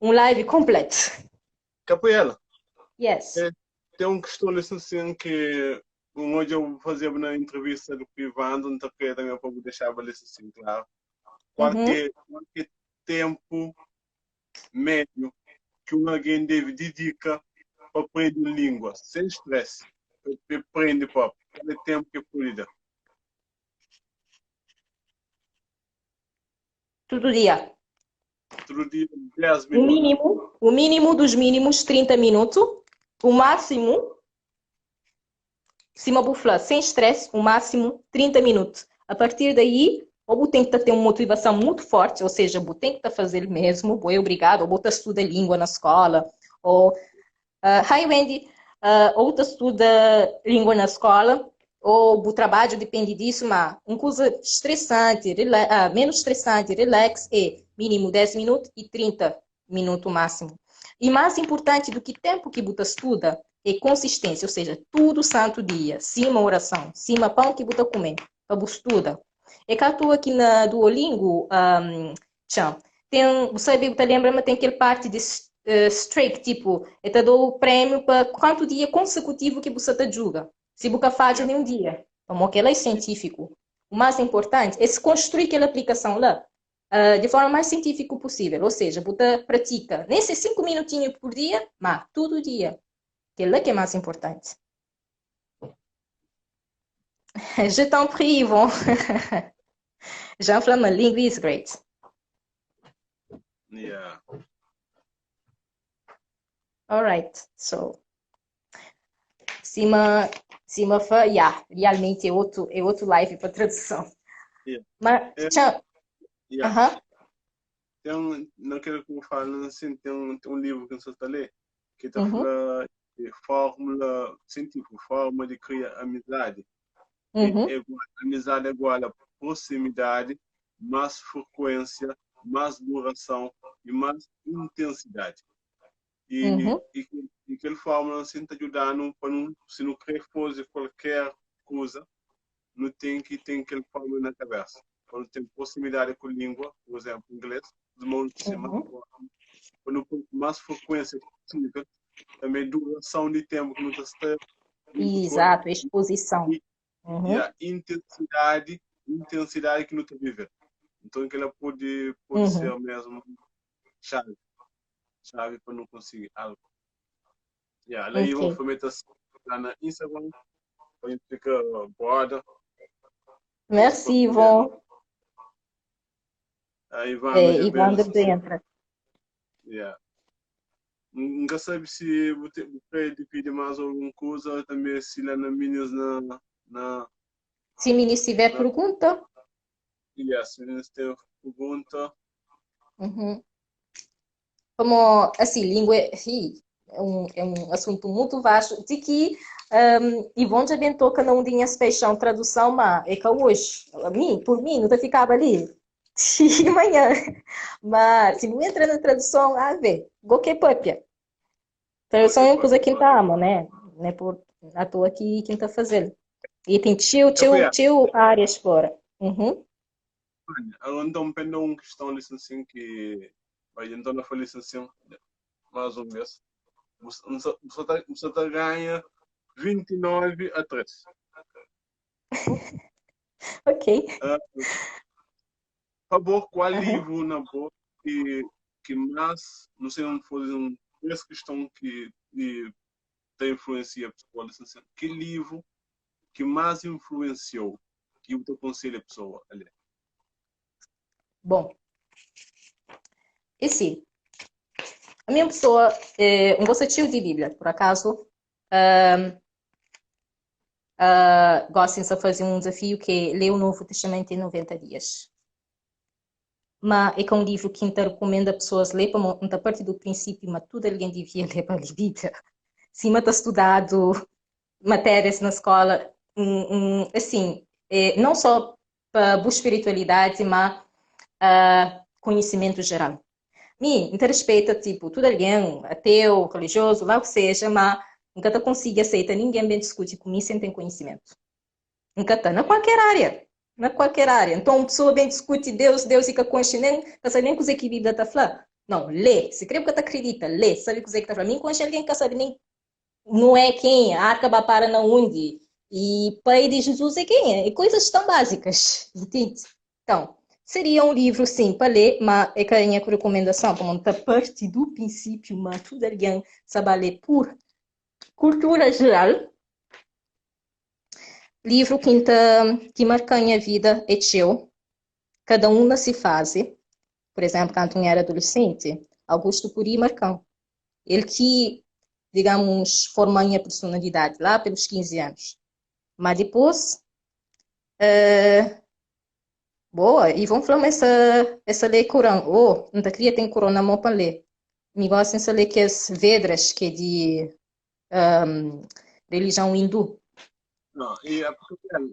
live completo. Capoeira, Yes. tem uma questão assim que hoje eu fazia na entrevista do privado, então que também para deixar assim, claro. Qualquer tempo médio que alguém deve dedicar para aprender língua, sem estresse, para aprender próprio. Qual tempo que pode. Todo dia. Todo dia, 10 minutos. O mínimo dos mínimos, 30 minutos. O máximo, cima bufla, sem estresse, o máximo, 30 minutos. A partir daí, ou você tem que ter uma motivação muito forte, ou seja, você tem que fazer mesmo, ou é obrigado, ou você estuda língua na escola, ou hi Wendy, ou você estuda língua na escola, ou o trabalho depende disso, mas uma coisa estressante, menos estressante, relax, é mínimo 10 minutos e 30 minutos máximo. E mais importante do que tempo que você estuda é consistência, ou seja, todo santo dia, cima oração, cima pão que você comer, para você estudar. É que eu estou aqui na Duolingo, tchau. Tem, você lembra-me, tem aquele parte de streak, tipo, eu te dou o prêmio para quanto dia consecutivo que você te julga. Se você faz Yeah. em um dia. Como aquele é científico. O mais importante é se construir aquela aplicação lá de forma mais científica possível. Ou seja, você pratica, nem sei 5 minutinhos por dia, mas todo dia. Aquilo é que é mais importante. Je t'en prie, Yvon. Jean Flamelling is great. Yeah. All right. So, cima foi, yeah, realmente é outro live para tradução. Yeah. Mas, tchau. Yeah. Naquilo que eu falo, assim, tem um livro que eu estou a ler, que está falando de fórmula científica, forma de criar amizade. Amizade é igual a proximidade, mais frequência, mais duração e mais intensidade. E aquela fórmula assim, te ajudando para não, se não querer fazer qualquer coisa, não tem que ter aquela fórmula na cabeça. Quando tem proximidade com a língua, por exemplo, inglês, demora quando mais frequência possível, também duração de tempo que não está. Exato, exposição. E a intensidade que não está vivendo. Então, que ela pode ser mesmo chave para não conseguir algo. Aí vamos meter na Instagram, para gente ficar borda. Merci, Yvon. Aí vamos Yvon de dentro. Nunca sabe se você pedir mais alguma coisa, também se lá na Minas na se o ministro tiver pergunta. Se o ministro tiver pergunta. Como, assim, língua é um assunto muito vasto, de que Ivone já bem toca não tinha fechão tradução, mas é que hoje, por mim, não ficava ali de manhã. Mas se não entra na tradução, a ver, qualquer papia. Tradução é uma coisa que quem tá ama, né? Não é por à toa que quem tá fazendo. E tem tio áreas fora. Então, pende uma questão assim que vai então na licenciação mais um mês. Você tá ganha 29 a 3. Ok. Por favor, qual livro na boa que mais, não sei onde for essa questão que da influencia a pessoa licenciada. Que livro que mais influenciou que eu te aconselho a pessoa a ler? Bom, esse a minha pessoa um gostativo de Bíblia, por acaso gostem de fazer um desafio que é ler o Novo Testamento em 90 dias. Mas é um livro que eu recomendo a pessoas ler para a partir do princípio, mas tudo alguém devia ler para a Bíblia. Se está estudado matérias na escola, assim, não só para a espiritualidade, mas conhecimento geral. Então respeita, tipo, tudo alguém, ateu, religioso, lá o que seja, mas nunca consigo aceitar ninguém bem discute comigo sem ter conhecimento. Nunca está, na qualquer área. Na qualquer área. Então, uma pessoa bem discute Deus e que conhece nem coisa que a Bíblia está falando. Não, lê. Se crê que você acredita, lê. Sabe o que está falando. Nem conhece alguém que sabe nem não é quem, acaba para na onde. E pai de Jesus é quem é. E coisas tão básicas. Entende? Então, seria um livro, sim, para ler, mas é que a minha recomendação, para montar parte do princípio, mas tudo alguém sabe ler por cultura geral. Livro que marca a minha vida é teu. Cada um na sua fase. Por exemplo, quando eu era adolescente, Augusto Puri marcou. Ele que, digamos, formou a minha personalidade lá pelos 15 anos. Mas depois, boa, e vamos falar essa lei Corão. Oh, não queria ter Corão na mão para ler. Me gosta dessa lei que é as Vedras, que é de religião hindu. Não, e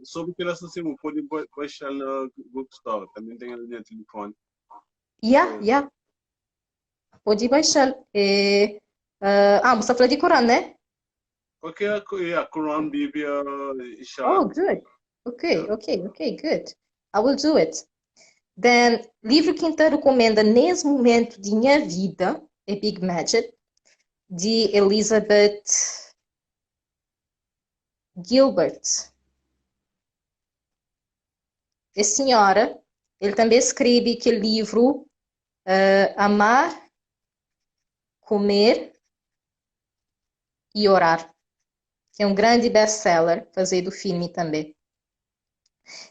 sobre que essa assim, pode baixar na Google Store, também tem ali no telefone. Yeah. Pode baixar. Você fala de Corão, né? Ok, Quran, Bíblia, Ishaq. Oh, good. Okay, good. I will do it. Then, livro que eu recomendo nesse momento de minha vida é Big Magic, de Elizabeth Gilbert. A senhora, ele também escreve aquele livro Amar, Comer e Orar, que é um grande best-seller, fazer do filme também.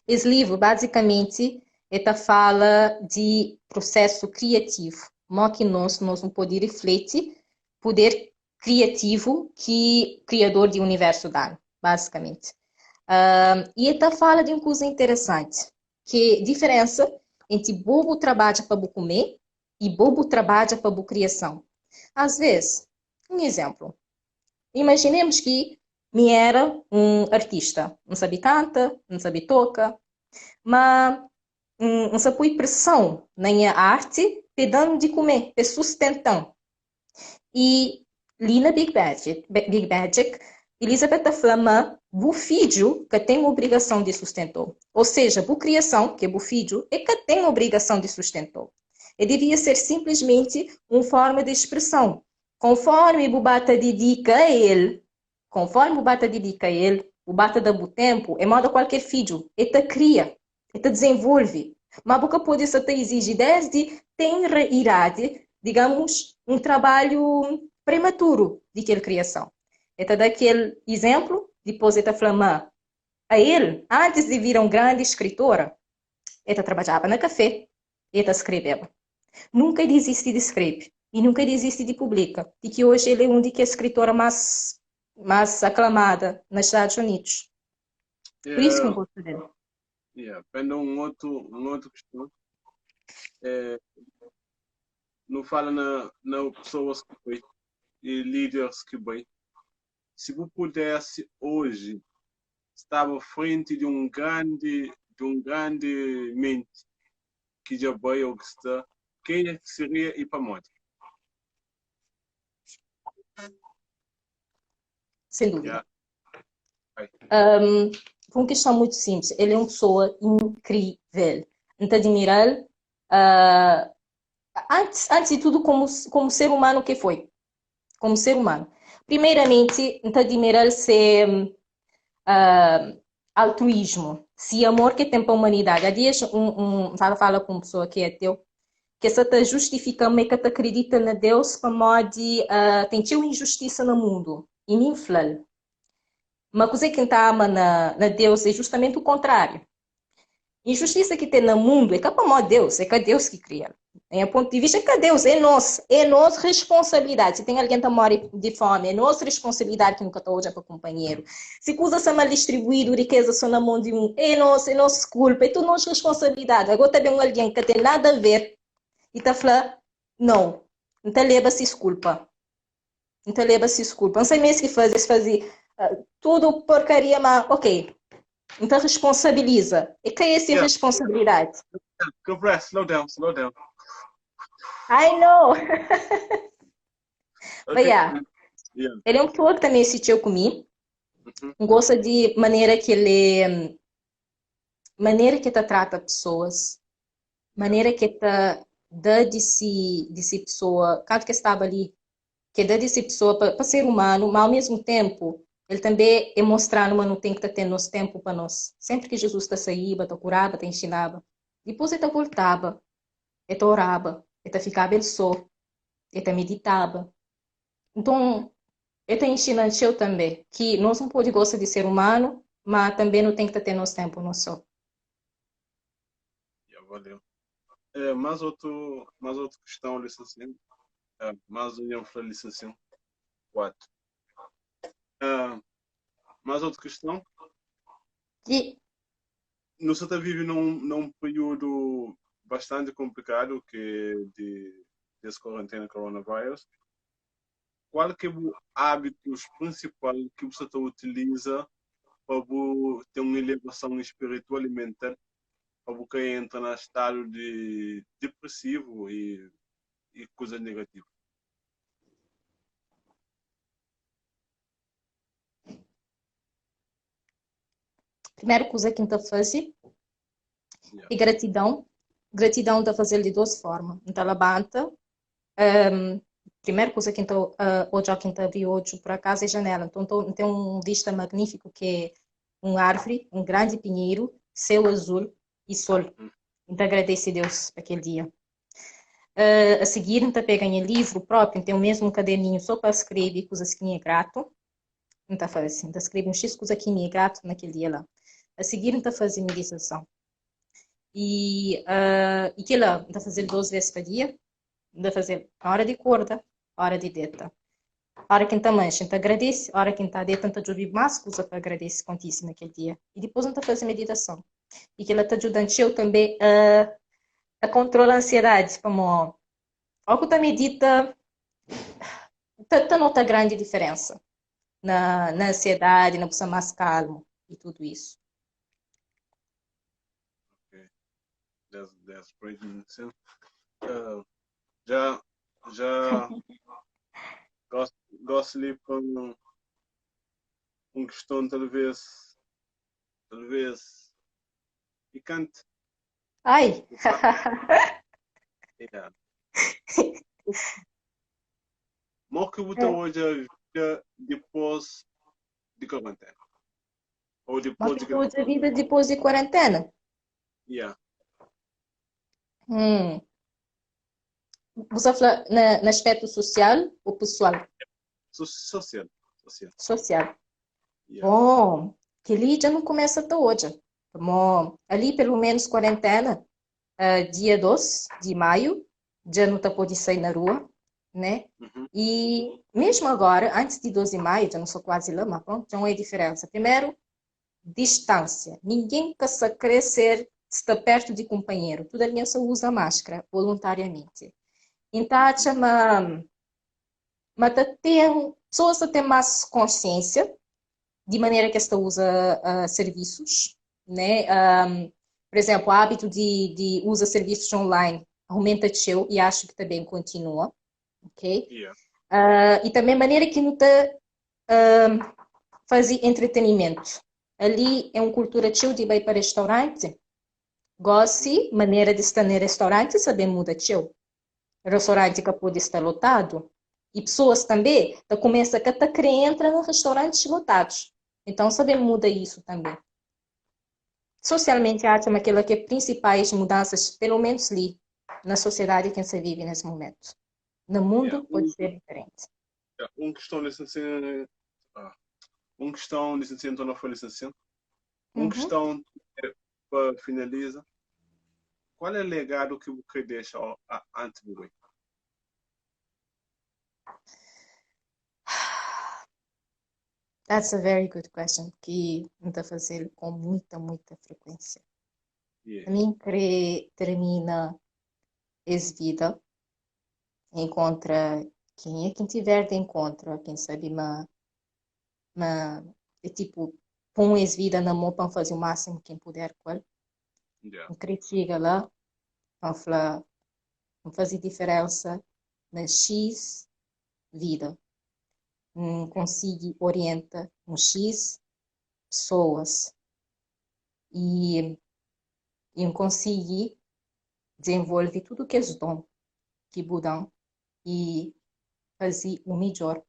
Esse livro, basicamente, ele fala de processo criativo, como que nós não podemos refletir poder criativo que o criador do universo dá, basicamente. E ele fala de uma coisa interessante, que é a diferença entre bobo trabalha para comer e bobo trabalha para a criação. Às vezes, um exemplo, imaginemos que me era um artista, não sabe canta, não sabe toca, mas não se põe pressão na minha arte, pedando de comer, é sustentão. E ali na Big Magic, Elizabeth Flama, o filho que tem obrigação de sustentar. Ou seja, a criação, que é o filho, é que tem obrigação de sustentar. E devia ser simplesmente uma forma de expressão. Conforme o bata dedica a ele, o bata dá o tempo, é modo qualquer filho, ele cria, ele desenvolve. Mas boca pode ser até exigir desde tenra idade, digamos, um trabalho prematuro de aquela criação. Então, daquele exemplo, depois ele fala, a ele, antes de vir um grande escritora, ele trabalhava no café, ele escreveu. Nunca desiste de escrever e nunca desiste de publicar. E que hoje ele é uma das escritoras mais aclamada nos Estados Unidos. Por isso que eu gosto dele. Ainda um outro questão. Não fala na pessoas que bem e líderes que bem. Se você pudesse hoje estar à frente de um grande mente que já veio ou que está, quem é que seria e para onde? Sem dúvida. Uma questão muito simples. Ele é uma pessoa incrível. Então, admirar antes de tudo, como ser humano que foi. Como ser humano. Primeiramente, então, admirar ser altruísmo. Se amor que tem para a humanidade. Há dias, fala com uma pessoa que é ateu, que essa te justifica, mas que te acredita na Deus para modo de tem injustiça no mundo. E me infla. Uma coisa que está ama na Deus é justamente o contrário. Injustiça que tem no mundo é que é Deus, é que é Deus que cria. Em ponto de vista é que é Deus, é nossa responsabilidade. Se tem alguém que morre de fome, é nossa responsabilidade que nunca está hoje para o companheiro. Se coisa são mal distribuído, riqueza só na mão de um, é nossa culpa, é tudo nossa responsabilidade. Agora também alguém que tem nada a ver e está falando, não, então leva-se desculpa. Então leva-se desculpa. Não sei mesmo o que fazer tudo porcaria, mas ok. Então responsabiliza. E que é essa responsabilidade? Compress, slow down. I know. Okay. Yeah. Ele é um pessoa que também assistiu comigo. Gosta de maneira que ele trata pessoas, maneira que tá dá de si pessoa, cada que estava ali, que dá de si pessoa para ser humano, mas ao mesmo tempo ele também é mostrando, mas não tem que ter nosso tempo para nós. Sempre que Jesus está saía, está curava, está ensinava. Depois ele voltava, ele orava, ele ficava ele só, ele meditava. Então, ele ensina eu também que nós não podemos gostar de ser humano, mas também não tem que ter nosso tempo, não só. Valeu. Mais outra questão, licenciado. Mais união para licenciado. 4. Mais outra questão. E Nós estamos vivendo num período bastante complicado que desse quarentena coronavírus. Qual que é o hábito principal que você utiliza para ter uma elevação espiritual e mental, para você entrar no estado de depressivo e coisas negativas? primeira coisa que eu faço Yeah. E gratidão. Gratidão está a fazer de duas formas. Então, levanta. Primeira coisa que então, hoje aqui vi hoje por acaso é janela. Então, tem um vista magnífico que é uma árvore, um grande pinheiro, céu azul e sol. Então, agradece a Deus aquele dia. A seguir, então, pega em livro próprio, tem o mesmo caderninho só para escrever coisas que me é grato. Então, faz assim, então, escreve um X coisa que me é grato naquele dia lá. A seguir, então, faz meditação. E que lá, então, fazer 12 vezes por dia. Então, fazer a hora de acorda, a hora de deita. A hora que está mancha, então agradece. A hora que está deita, então, ouvir mais coisa para agradecer contíssimo naquele dia. E depois, então, fazer meditação. E que ela está ajudando eu também a controlar a ansiedade. Como, ao que está medita, tá nota grande diferença na ansiedade, na pessoa mais calma e tudo isso. Okay. That's pretty sense. Já gosto de com questão talvez picante. Ai! Yeah. Mo que você hoje a vida depois de quarentena ou Mas depois de depois da vida depois de quarentena? yeah. Você fala no aspecto social ou pessoal? Social. Social. Yeah. Bom, que ali já não começa até hoje. Bom, ali pelo menos quarentena, dia 2 de maio, já não está pode sair na rua, né? E mesmo agora, antes de 12 de maio, já não sou quase lá, mas pronto, já não é diferença. Primeiro, distância. Ninguém quer crescer, está perto de companheiro. Toda a só usa máscara, voluntariamente. Então, chama, mas pessoas têm mais consciência, de maneira que esta usa serviços, né? Por exemplo, o hábito de usar serviços online aumenta e acho que também continua, ok? Yeah. E também a maneira que não está fazer entretenimento. Ali é uma cultura chill de ir para restaurante. Goste, maneira de estar no restaurante, saber muda chill. Restaurante que pode estar lotado. E pessoas também começam a querer entrar nos restaurantes lotados. Então, saber muda isso também. Socialmente, acho aquela que é principais mudanças, pelo menos ali, na sociedade que se vive nesse momento. No mundo, pode ser diferente. Questão licenciado. Questão licenciado, então não foi licenciado. Questão para finalizar. Qual é o legado que você deixa antes de morrer? That's a very good question, que me está fazendo com muita frequência. Yeah. A mim, termina essa vida, encontra quem tiver de encontro, quem sabe, é tipo, põe essa vida na mão para fazer o máximo que puder com ele. Yeah. Chega lá, para falar, não fazer diferença na X vida. Consigo orientar um X pessoas e consigo desenvolver tudo que é dom que budam e fazer o melhor